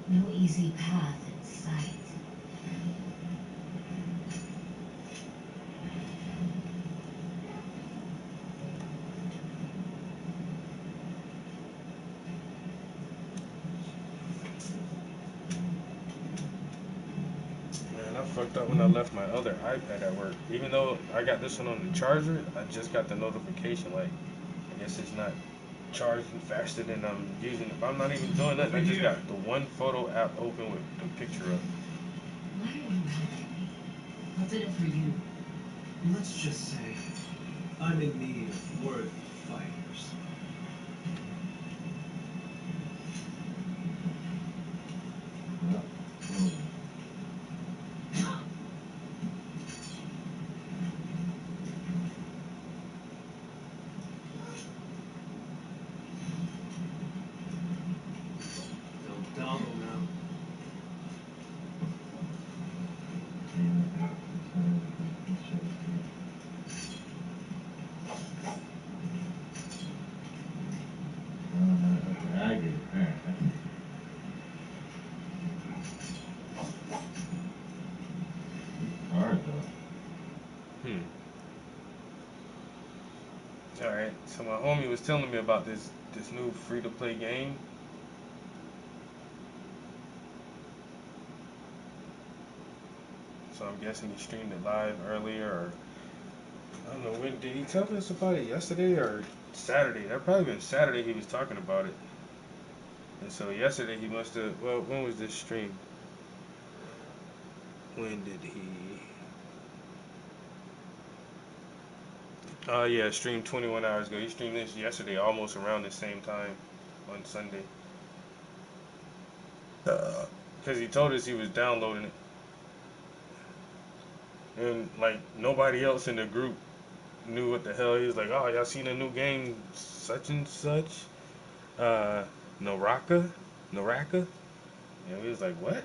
[SPEAKER 5] No easy path in sight.
[SPEAKER 2] fucked up when I left my other iPad at work. Even though I got this one on the charger, I just got the notification like, I guess it's not charging faster than I'm using it. But I'm not even doing that. I just got the one photo app open with the picture up.
[SPEAKER 5] Why are you helping me? What's in it for you?
[SPEAKER 7] Let's just say I'm in need of worthy fighters.
[SPEAKER 6] Well,
[SPEAKER 7] Don't dawdle now.
[SPEAKER 6] I get it. Alright. Hard though.
[SPEAKER 2] Alright, so my homie was telling me about this new free-to-play game. So I'm guessing he streamed it live earlier, or I don't know, when did he tell us about it? Yesterday or Saturday? That probably been Saturday he was talking about it. And so yesterday he must have, well, when was this stream? When did he? Oh yeah, streamed 21 hours ago. He streamed this yesterday, almost around the same time on Sunday. Because he told us he was downloading it. And like nobody else in the group knew what the hell. He was like, "Oh, y'all seen a new game, such and such, Naraka." And we was like, "What?"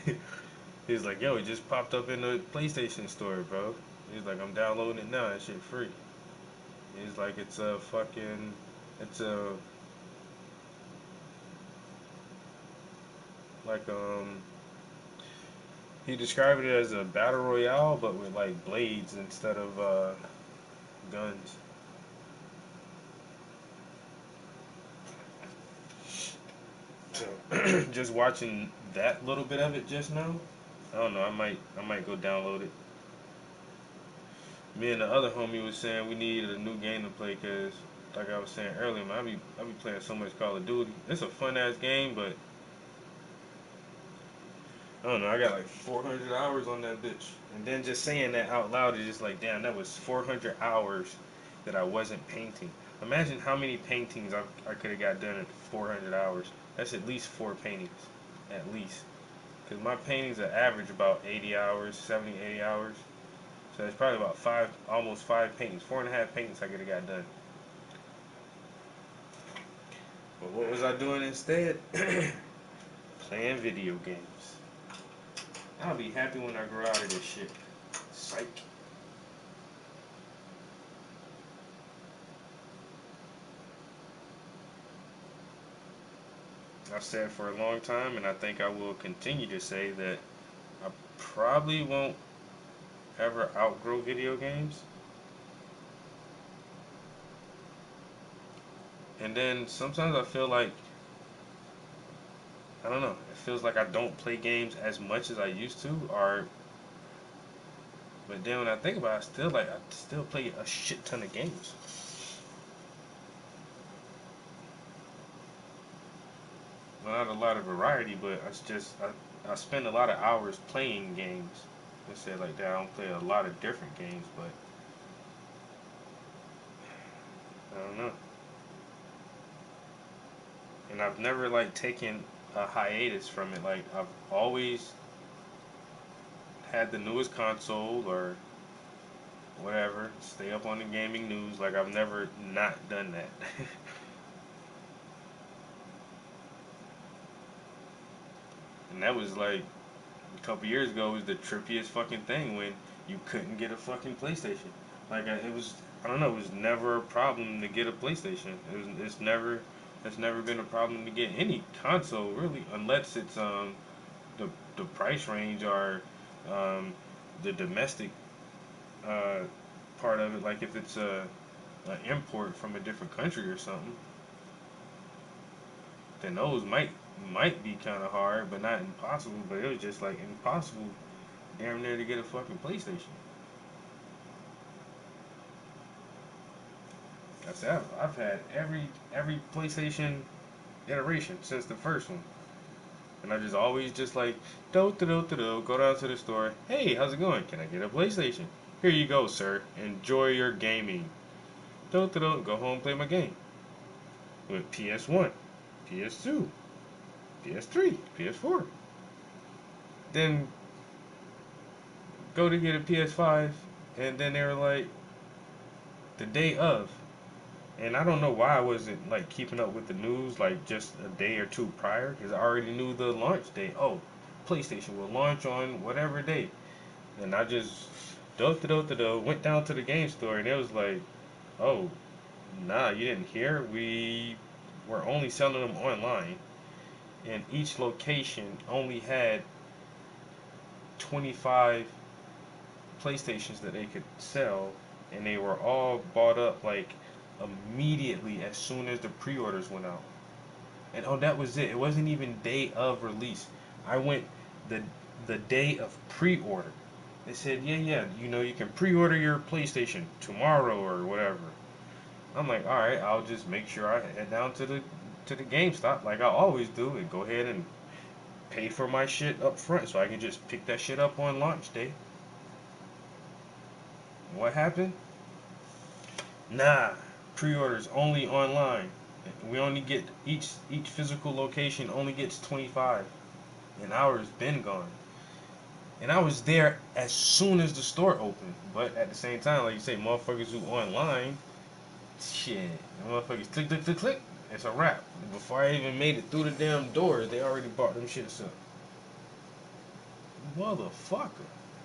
[SPEAKER 2] He was like, "Yo, it just popped up in the PlayStation store, bro." He's like, "I'm downloading it now. That shit free." He's like, "It's a fucking, it's a like He described it as a battle royale, but with like blades instead of guns." So just watching that little bit of it just now, I don't know. I might go download it. Me and the other homie was saying we needed a new game to play because, like I was saying earlier, man, I be playing so much Call of Duty. It's a fun ass game, but I don't know. I got like 400 hours on that bitch, and then just saying that out loud is just like, damn, that was 400 hours that I wasn't painting. Imagine how many paintings I could have got done in 400 hours. That's at least 4 paintings, at least. Because my paintings are average about 80 hours, 70, 80 hours. So it's probably about 5, almost 5 paintings, 4.5 paintings I could have got done. But what was I doing instead? Playing video games. I'll be happy when I grow out of this shit. Psych. I've said for a long time, and I think I will continue to say that I probably won't ever outgrow video games. And then sometimes I feel like, I don't know, it feels like I don't play games as much as I used to, or, but then when I think about it, I still play a shit ton of games. Well, not a lot of variety, but I spend a lot of hours playing games. I say like that, I don't play a lot of different games, but I don't know. And I've never like taken a hiatus from it. Like I've always had the newest console or whatever, stay up on the gaming news. Like I've never not done that. And that was like a couple years ago. It was the trippiest fucking thing when you couldn't get a fucking PlayStation. Like it was, I don't know, it was never a problem to get a PlayStation. It's never been a problem to get any console really, unless it's the price range or um the domestic uh part of it. Like if it's a import from a different country or something, then those might be kind of hard, but not impossible. But it was just like impossible damn near to get a fucking PlayStation. I said I've had every PlayStation iteration since the first one, and I just always just like go down to the store. Hey, how's it going? Can I get a PlayStation? Here you go, sir. Enjoy your gaming. Go home, play my game. With PS1, PS2, PS3, PS4. Then go to get a PS5, and then they were like the day of. And I don't know why I wasn't like keeping up with the news like just a day or two prior because I already knew the launch date. Oh, PlayStation will launch on whatever day. And I just went down to the game store and it was like, oh, nah, you didn't hear? We were only selling them online, and each location only had 25 PlayStations that they could sell, and they were all bought up like immediately as soon as the pre-orders went out. And oh, that was it. It wasn't even day of release. I went the the day of pre-order. They said, yeah, you can pre-order your PlayStation tomorrow or whatever. I'm like, all right, I'll just make sure I head down to the GameStop like I always do and go ahead and pay for my shit up front so I can just pick that shit up on launch day. What happened? Nah, pre-orders only online. We only get each physical location only gets 25, and ours been gone. And I was there as soon as the store opened, but at the same time, like you say, motherfuckers who online, shit, motherfuckers click click click click, it's a wrap. Before I even made it through the damn doors, they already bought them shits up. Motherfucker.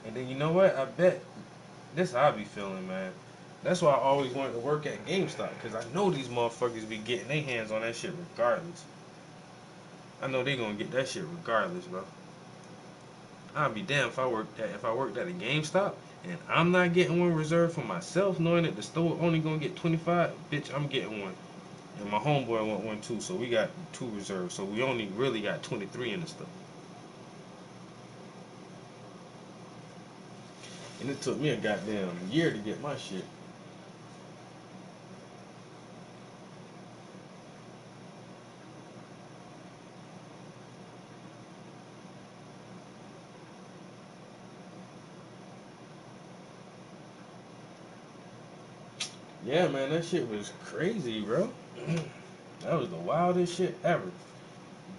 [SPEAKER 2] And then you know what? I bet this how I be feeling, man. That's why I always wanted to work at GameStop, because I know these motherfuckers be getting their hands on that shit regardless. I know they gonna get that shit regardless, bro. I'd be damned if I worked at a GameStop and I'm not getting one reserved for myself, knowing that the store only gonna get 25. Bitch, I'm getting one, and my homeboy want one too. So we got two reserved. So we only really got 23 in the store. And it took me a goddamn year to get my shit. Yeah, man, that shit was crazy, bro. That was the wildest shit ever.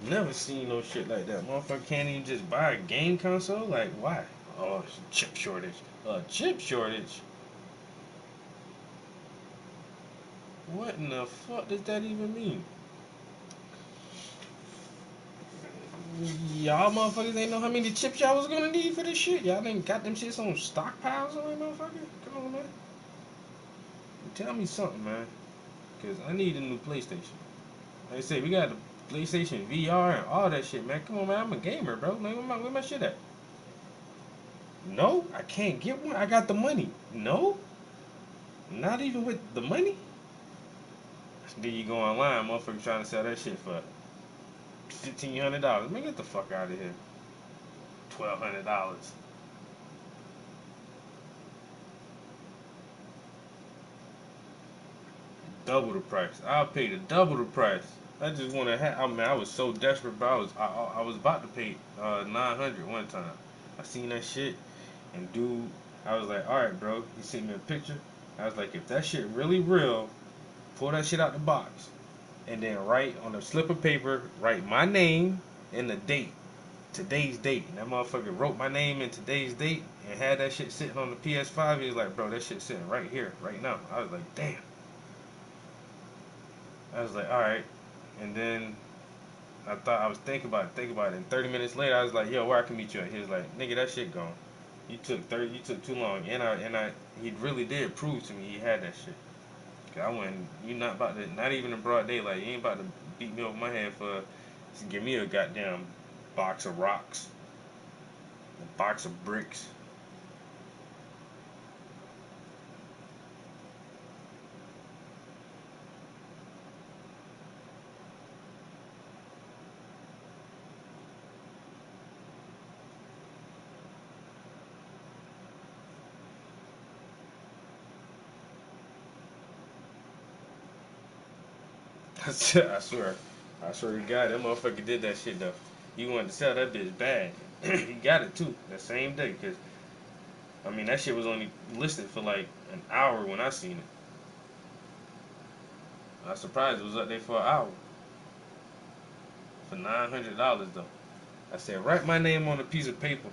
[SPEAKER 2] Never seen no shit like that. Motherfucker can't even just buy a game console? Like, why? Oh, it's a chip shortage. A chip shortage? What in the fuck does that even mean? Y'all motherfuckers ain't know how many chips y'all was gonna need for this shit. Y'all ain't got them shits on stockpiles on that motherfucker? Come on, man. Tell me something, man. Because I need a new PlayStation. Like I say, we got the PlayStation VR and all that shit, man. Come on, man. I'm a gamer, bro. Man, where my shit at? No, I can't get one. I got the money. No, not even with the money. Then you go online, motherfucker trying to sell that shit for $1,500. Man, get the fuck out of here. $1,200. Double the price. I'll pay the double the price. I just want to have. I mean, I was so desperate, bro. I was about to pay 900 one time. I seen that shit, and dude, I was like, all right, bro. He sent me a picture. I was like, if that shit really real, pull that shit out the box, and then write on a slip of paper, write my name and the date, today's date. And that motherfucker wrote my name and today's date, and had that shit sitting on the PS5. He was like, bro, that shit sitting right here, right now. I was like, damn. I was like, all right. And then I was thinking about it. And 30 minutes later, I was like, yo, where I can meet you at? He was like, nigga, that shit gone. You took too long. He really did prove to me he had that shit. 'Cause I went, you not about to, not even in broad daylight. You ain't about to beat me over my head for, to give me a goddamn box of rocks, a box of bricks. I swear to God, that motherfucker did that shit though. He wanted to sell that bitch bad. He got it too that same day. Cause I mean that shit was only listed for like an hour when I seen it. I was surprised it was up there for an hour for $900 though. I said write my name on a piece of paper.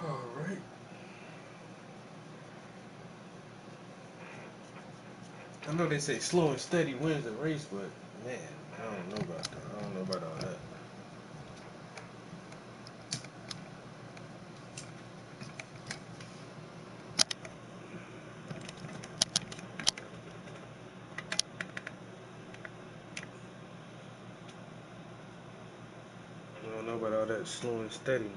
[SPEAKER 2] Alright. I know they say slow and steady wins the race, but man, I don't know about that. I don't know about all that. I don't know about all that slow and steadiness.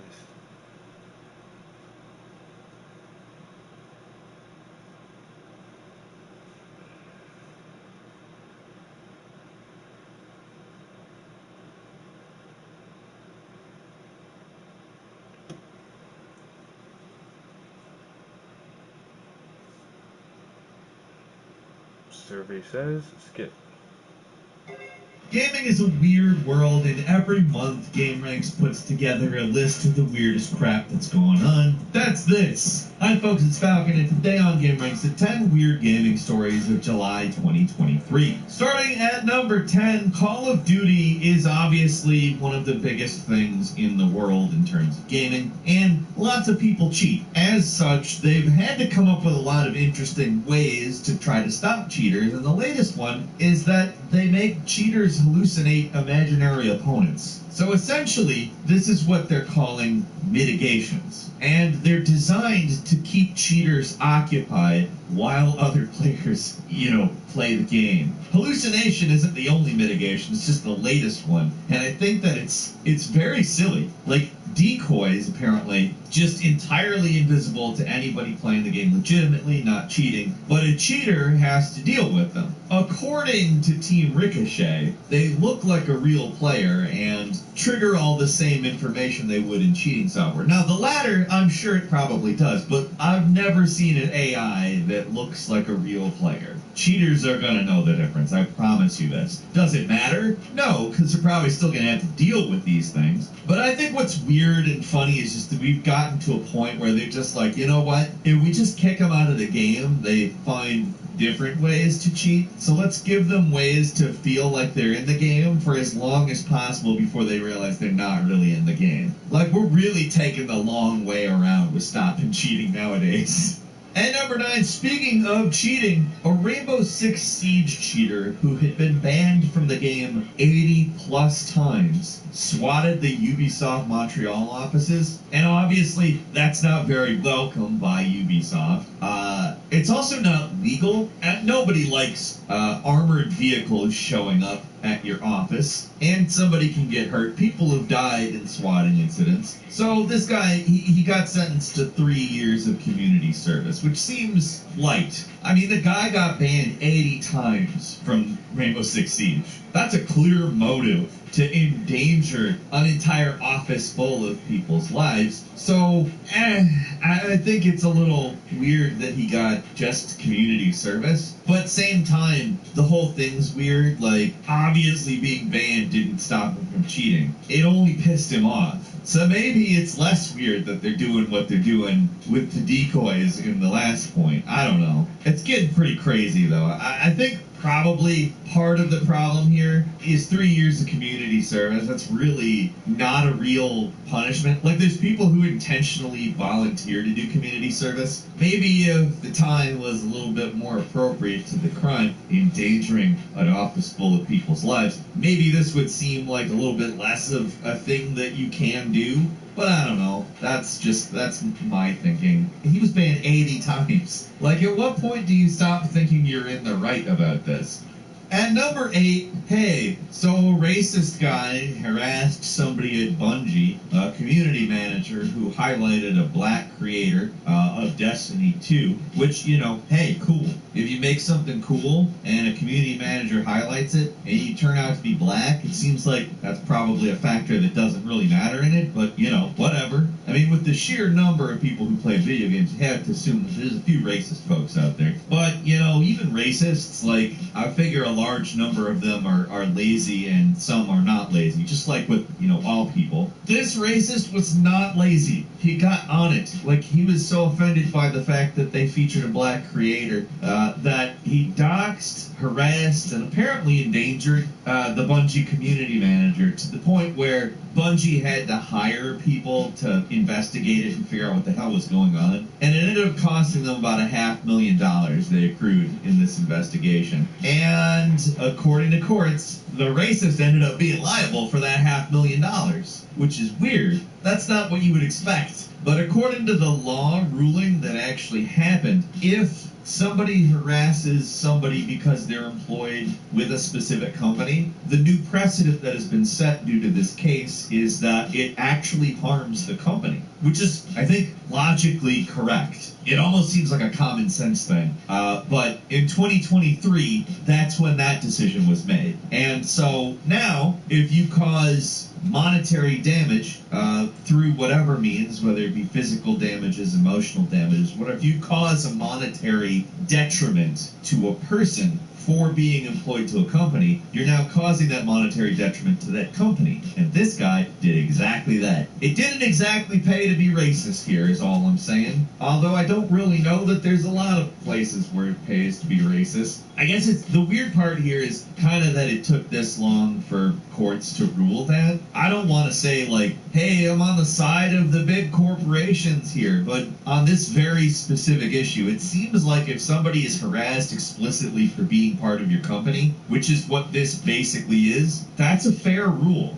[SPEAKER 2] Survey says skip.
[SPEAKER 8] Gaming is a weird world, and every month GameRanks puts together a list of the weirdest crap that's going on. That's this. Hi folks, it's Falcon, and today on GameRanks, the 10 weird gaming stories of July 2023. Starting at number 10, Call of Duty is obviously one of the biggest things in the world in terms of gaming, and lots of people cheat. As such, they've had to come up with a lot of interesting ways to try to stop cheaters, and the latest one is that they make cheaters hallucinate imaginary opponents. So essentially, this is what they're calling mitigations. And they're designed to keep cheaters occupied while other players, play the game. Hallucination isn't the only mitigation, it's just the latest one. And I think that it's very silly. Like, decoys, apparently, just entirely invisible to anybody playing the game legitimately, not cheating, but a cheater has to deal with them. According to Team Ricochet, they look like a real player, and trigger all the same information they would in cheating software. Now, the latter, I'm sure it probably does, but I've never seen an AI that looks like a real player. Cheaters are going to know the difference, I promise you this. Does it matter? No, because they're probably still going to have to deal with these things. But I think what's weird and funny is just that we've gotten to a point where they're just like, you know what? If we just kick them out of the game, they find different ways to cheat. So let's give them ways to feel like they're in the game for as long as possible before they realize they're not really in the game. Like, we're really taking the long way around with stopping cheating nowadays. And number 9, speaking of cheating, a Rainbow Six Siege cheater who had been banned from the game 80 plus times swatted the Ubisoft Montreal offices, and obviously that's not very welcome by Ubisoft. It's also not legal. Nobody likes armored vehicles showing up at your office, and somebody can get hurt. People have died in swatting incidents. So this guy, he got sentenced to 3 years of community service, which seems light. I mean, the guy got banned 80 times from Rainbow Six Siege. That's a clear motive to endanger an entire office full of people's lives. So, I think it's a little weird that he got just community service. But at the same time, the whole thing's weird. Like, obviously being banned didn't stop him from cheating. It only pissed him off. So maybe it's less weird that they're doing what they're doing with the decoys in the last point. I don't know. It's getting pretty crazy, though. I think probably part of the problem here is 3 years of community service. That's really not a real punishment. Like, there's people who intentionally volunteer to do community service. Maybe if the time was a little bit more appropriate to the crime, endangering an office full of people's lives, maybe this would seem like a little bit less of a thing that you can do. But I don't know. That's my thinking. He was banned 80 times. Like, at what point do you stop thinking you're in the right about this? At number 8, hey, so a racist guy harassed somebody at Bungie, a community manager who highlighted a black creator of Destiny 2, which, you know, hey, cool. If you make something cool and a community manager highlights it and you turn out to be black, it seems like that's probably a factor that doesn't really matter in it, but, you know, whatever. I mean, with the sheer number of people who play video games, you have to assume that there's a few racist folks out there. But, you know, even racists, like, I figure a large number of them are lazy and some are not lazy, just like with, you know, all people. This racist was not lazy. He got on it. Like, he was so offended by the fact that they featured a black creator that he doxed, harassed, and apparently endangered the Bungie community manager to the point where Bungie had to hire people to investigate it and figure out what the hell was going on. And it ended up costing them about $500,000 they accrued in this investigation. And according to courts, the racist ended up being liable for that $500,000, which is weird. That's not what you would expect. But according to the law ruling that actually happened, if somebody harasses somebody because they're employed with a specific company, the new precedent that has been set due to this case is that it actually harms the company, which is, I think, logically correct. It almost seems like a common sense thing. But in 2023, that's when that decision was made. And so now, if you cause monetary damage through whatever means, whether it be physical damages, emotional damages, whatever, if you cause a monetary detriment to a person for being employed to a company, you're now causing that monetary detriment to that company. And this guy did exactly that. It didn't exactly pay to be racist here, is all I'm saying. Although I don't really know that there's a lot of places where it pays to be racist. I guess it's the weird part here is kind of that it took this long for courts to rule that. I don't want to say like, hey, I'm on the side of the big corporations here, but on this very specific issue, it seems like if somebody is harassed explicitly for being part of your company, which is what this basically is, that's a fair rule.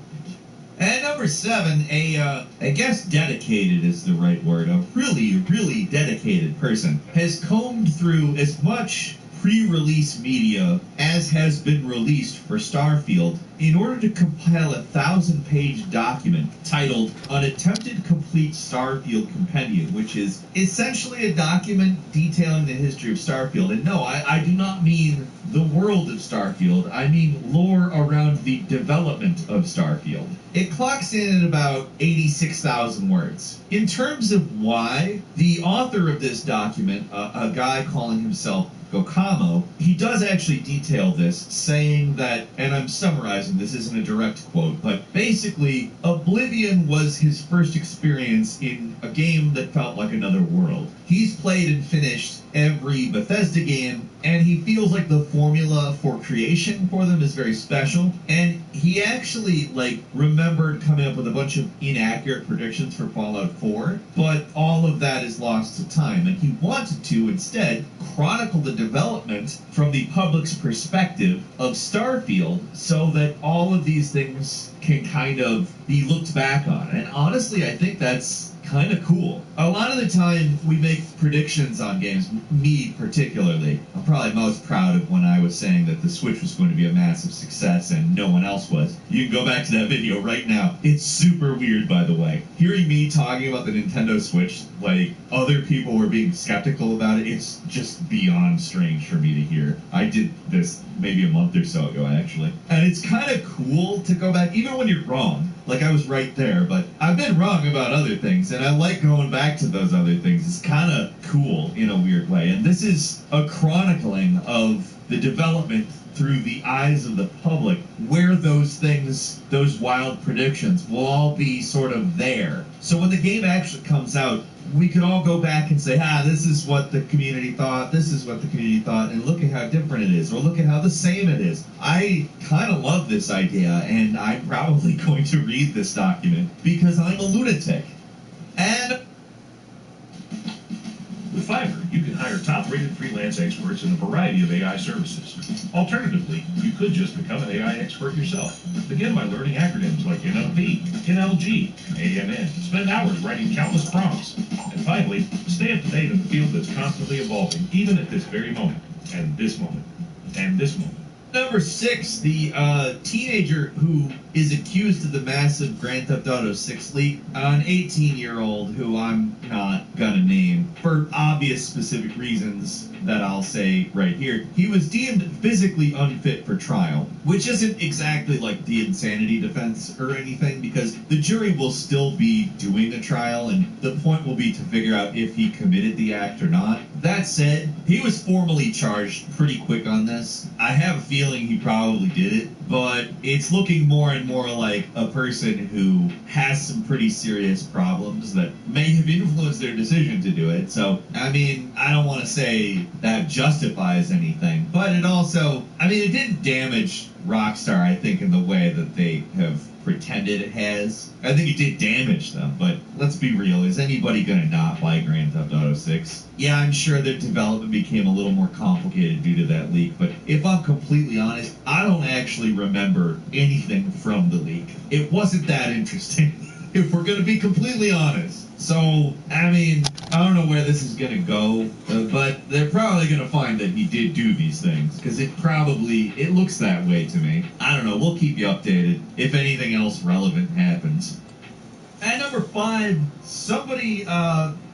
[SPEAKER 8] And number 7, I guess dedicated is the right word, a really, really dedicated person has combed through as much pre-release media as has been released for Starfield in order to compile a 1,000-page document titled An Attempted Complete Starfield Compendium, which is essentially a document detailing the history of Starfield. And no, I do not mean the world of Starfield. I mean lore around the development of Starfield. It clocks in at about 86,000 words. In terms of why, the author of this document, a guy calling himself Gokamo, he does actually detail this, saying that, and I'm summarizing, this isn't a direct quote, but basically, Oblivion was his first experience in a game that felt like another world. He's played and finished every Bethesda game, and he feels like the formula for creation for them is very special, and he actually, remembered coming up with a bunch of inaccurate predictions for Fallout 4, but all of that is lost to time, and he wanted to, instead, chronicle the development from the public's perspective of Starfield so that all of these things can kind of be looked back on. And honestly, I think that's kind of cool. A lot of the time, we make predictions on games, me particularly. I'm probably most proud of when I was saying that the Switch was going to be a massive success and no one else was. You can go back to that video right now. It's super weird, by the way. Hearing me talking about the Nintendo Switch, like other people were being skeptical about it, it's just beyond strange for me to hear. I did this maybe a month or so ago, actually. And it's kind of cool to go back, even when you're wrong. Like, I was right there, but I've been wrong about other things, and I like going back to those other things. It's kind of cool in a weird way. And this is a chronicling of the development through the eyes of the public, where those things, those wild predictions, will all be sort of there. So when the game actually comes out, we could all go back and say, this is what the community thought, this is what the community thought, and look at how different it is, or look at how the same it is. I kind of love this idea, and I'm probably going to read this document because I'm a lunatic. And
[SPEAKER 9] with Fiverr, you can hire top-rated freelance experts in a variety of AI services. Alternatively, you could just become an AI expert yourself. Begin by learning acronyms like NLP, NLG, ANN. Spend hours writing countless prompts. And finally, stay up to date in the field that's constantly evolving, even at this very moment, and this moment, and this moment.
[SPEAKER 8] Number 6, the teenager who is accused of the massive Grand Theft Auto 6 leak, an 18-year-old who I'm not gonna name for obvious specific reasons that I'll say right here. He was deemed physically unfit for trial, which isn't exactly like the insanity defense or anything, because the jury will still be doing a trial, and the point will be to figure out if he committed the act or not. That said, he was formally charged pretty quick on this. I have a feeling he probably did it, but it's looking more and more like a person who has some pretty serious problems that may have influenced their decision to do it. So, I mean, I don't want to say that justifies anything, but it also, it didn't damage Rockstar, I think, in the way that they have pretended it has. I think it did damage them, but let's be real, is anybody gonna not buy Grand Theft Auto 6? Yeah, I'm sure their development became a little more complicated due to that leak, but if I'm completely honest, I don't actually remember anything from the leak. It wasn't that interesting, if we're gonna be completely honest. So, I don't know where this is going to go, but they're probably going to find that he did do these things, because it looks that way to me. I don't know, we'll keep you updated if anything else relevant happens. At number 5, somebody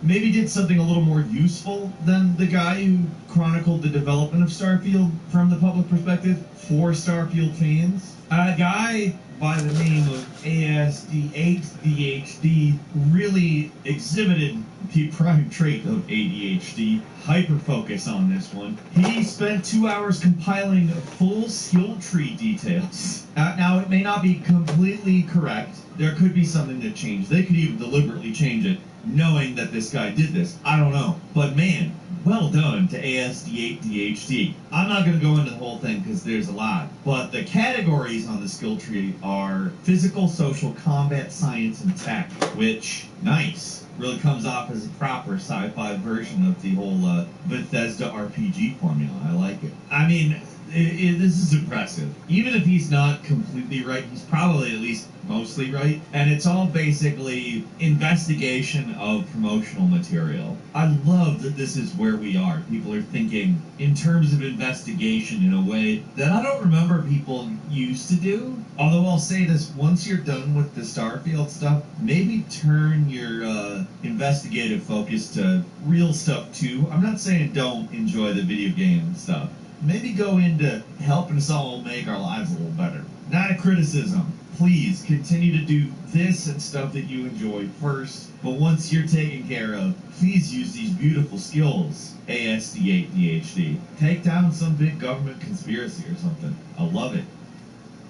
[SPEAKER 8] maybe did something a little more useful than the guy who chronicled the development of Starfield from the public perspective for Starfield fans. A guy by the name of ASD8DHD really exhibited the prime trait of ADHD, hyperfocus on this one. He spent 2 hours compiling full skill tree details. Now, it may not be completely correct. There could be something that changed. They could even deliberately change it, knowing that this guy did this. I don't know. But man, well done to ASD8DHD. I'm not going to go into the whole thing because there's a lot. But the categories on the skill tree are physical, social, combat, science, and tech, which, nice. Really comes off as a proper sci-fi version of the whole Bethesda RPG formula. I like it. this is impressive. Even if he's not completely right, he's probably at least mostly right. And it's all basically investigation of promotional material. I love that this is where we are. People are thinking in terms of investigation in a way that I don't remember people used to do. Although I'll say this, once you're done with the Starfield stuff, maybe turn your investigative focus to real stuff too. I'm not saying don't enjoy the video game stuff. Maybe go into helping us all make our lives a little better. Not a criticism. Please continue to do this and stuff that you enjoy first. But once you're taken care of, please use these beautiful skills. ASD8 Take down some big government conspiracy or something. I love it.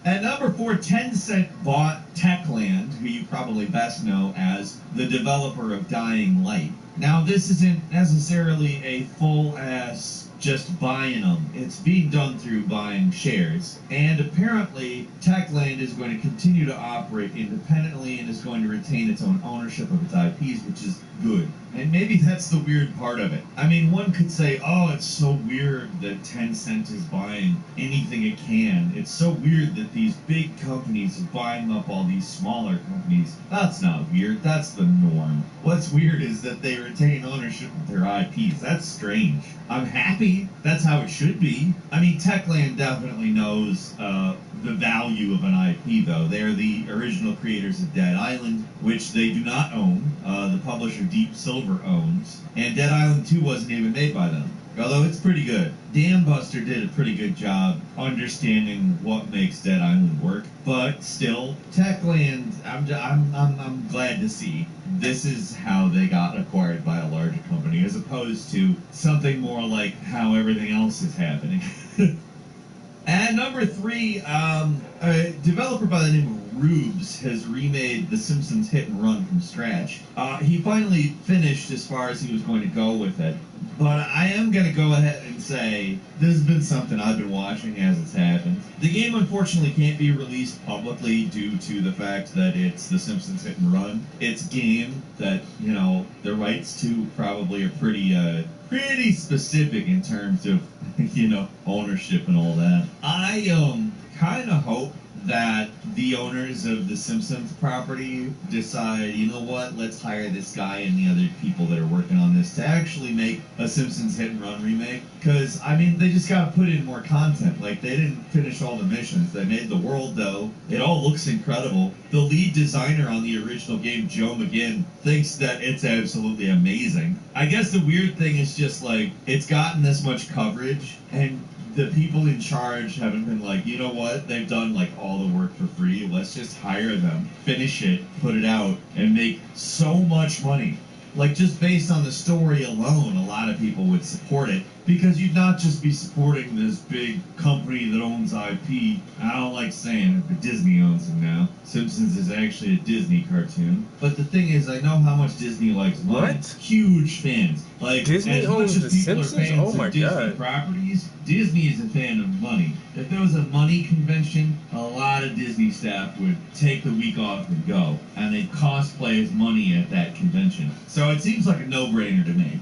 [SPEAKER 8] At number 4, Tencent bought Techland, who you probably best know as the developer of Dying Light. Now, this isn't necessarily a full-ass just buying them. It's being done through buying shares. And apparently, Techland is going to continue to operate independently and is going to retain its own ownership of its IPs, which is good. And maybe that's the weird part of it. I mean, one could say, oh, it's so weird that Tencent is buying anything it can. It's so weird that these big companies are buying up all these smaller companies. That's not weird. That's the norm. What's weird is that they retain ownership of their IPs. That's strange. I'm happy. That's how it should be. I mean, Techland definitely knows the value of an IP, though. They are the original creators of Dead Island, which they do not own. The publisher Deep Silver owns. And Dead Island 2 wasn't even made by them. Although it's pretty good. Dan Buster did a pretty good job understanding what makes Dead Island work. But still, Techland, I'm glad to see. This is how they got acquired by a larger company, as opposed to something more like how everything else is happening. And number 3, a developer by the name of Rubes has remade The Simpsons Hit and Run from scratch. He finally finished as far as he was going to go with it. But I am going to go ahead and say this has been something I've been watching as it's happened. The game unfortunately can't be released publicly due to the fact that it's The Simpsons Hit and Run. It's a game that, you know, the rights to probably are pretty specific in terms of, you know, ownership and all that. I kind of hope that the owners of the Simpsons property decide, you know what, let's hire this guy and the other people that are working on this to actually make a Simpsons Hit and Run remake. Because, I mean, they just got to put in more content. Like, they didn't finish all the missions. They made the world, though. It all looks incredible. The lead designer on the original game, Joe McGinn, thinks that it's absolutely amazing. I guess the weird thing is just, like, it's gotten this much coverage, and the people in charge haven't been like, you know what, they've done like all the work for free, let's just hire them, finish it, put it out, and make so much money. Like, just based on the story alone, a lot of people would support it, because you'd not just be supporting this big company that owns IP. I don't like saying it, but Disney owns them now. Simpsons is actually a Disney cartoon. But the thing is, I know how much Disney likes money.
[SPEAKER 2] What?
[SPEAKER 8] Huge fans. Like,
[SPEAKER 2] Disney
[SPEAKER 8] as
[SPEAKER 2] owns
[SPEAKER 8] much
[SPEAKER 2] The
[SPEAKER 8] as people
[SPEAKER 2] Simpsons?
[SPEAKER 8] are fans
[SPEAKER 2] Oh my
[SPEAKER 8] of Disney
[SPEAKER 2] God.
[SPEAKER 8] properties, Disney is a fan of money. If there was a money convention, a lot of Disney staff would take the week off and go, and they'd cosplay as money at that convention. So it seems like a no-brainer to me.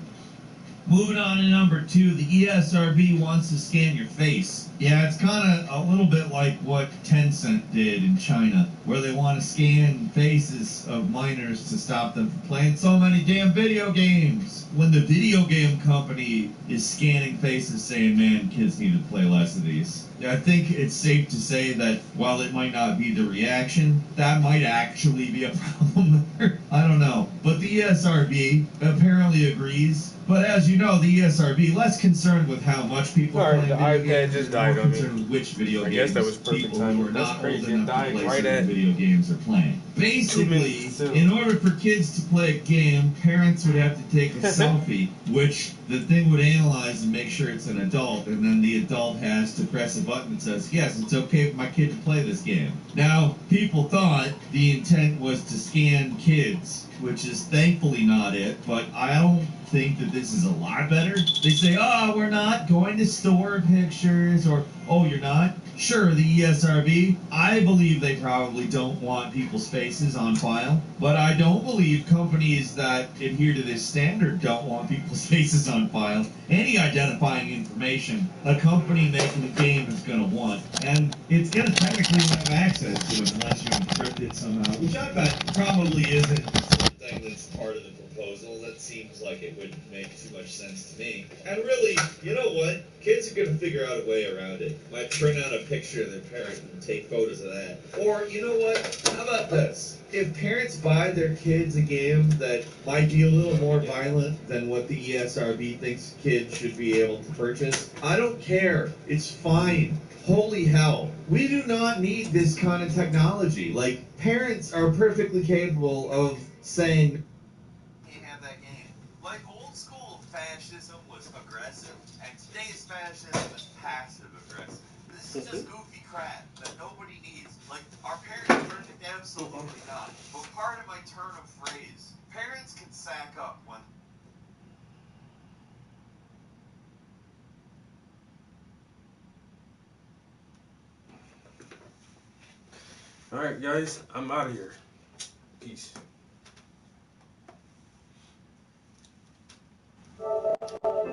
[SPEAKER 8] Moving on to number 2, the ESRB wants to scan your face. Yeah, it's kind of a little bit like what Tencent did in China, where they want to scan faces of minors to stop them from playing so many damn video games. When the video game company is scanning faces saying, man, kids need to play less of these. I think it's safe to say that while it might not be the reaction, that might actually be a problem there. I don't know. But the ESRB apparently agrees. But as you know, the ESRB less concerned with how much people
[SPEAKER 2] Sorry,
[SPEAKER 8] play
[SPEAKER 2] the
[SPEAKER 8] video
[SPEAKER 2] iPad
[SPEAKER 8] games,
[SPEAKER 2] just
[SPEAKER 8] and
[SPEAKER 2] died
[SPEAKER 8] more
[SPEAKER 2] on me.
[SPEAKER 8] concerned with which video
[SPEAKER 2] I
[SPEAKER 8] games
[SPEAKER 2] guess that was perfect
[SPEAKER 8] people
[SPEAKER 2] timing.
[SPEAKER 8] who are
[SPEAKER 2] That's
[SPEAKER 8] not
[SPEAKER 2] crazy.
[SPEAKER 8] old
[SPEAKER 2] It
[SPEAKER 8] enough
[SPEAKER 2] died
[SPEAKER 8] to play
[SPEAKER 2] right
[SPEAKER 8] certain
[SPEAKER 2] at
[SPEAKER 8] video games are playing.
[SPEAKER 2] 2 minutes
[SPEAKER 8] Basically,
[SPEAKER 2] until.
[SPEAKER 8] in order for kids to play a game, parents would have to take a selfie, which the thing would analyze and make sure it's an adult, and then the adult has to press a button that says, yes, it's okay for my kid to play this game. Now, people thought the intent was to scan kids, which is thankfully not it, but I don't think that this is a lot better. They say, oh, we're not going to store pictures, or, oh, you're not? Sure, the ESRB, I believe they probably don't want people's faces on file, but I don't believe companies that adhere to this standard don't want people's faces on file. Any identifying information a company making a game is going to want, and it's going to technically have access to it unless you encrypt it somehow, which I bet probably isn't something that's part of the proposal. That seems like it wouldn't make too much sense to me. And really, you know what? Kids are going to figure out a way around it. Might print out a picture of their parent and take photos of that. Or, you know what? How about this? If parents buy their kids a game that might be a little more violent than what the ESRB thinks kids should be able to purchase, I don't care. It's fine. Holy hell. We do not need this kind of technology. Like, parents are perfectly capable of saying, can't have that game. Like, old school fascism was aggressive, and today's fascism is passive aggressive. This is just goofy crap that nobody needs. Like, our parents learned it? Absolutely not. But part of my turn of phrase, parents can sack up when
[SPEAKER 2] Alright, guys, I'm out of here. Peace.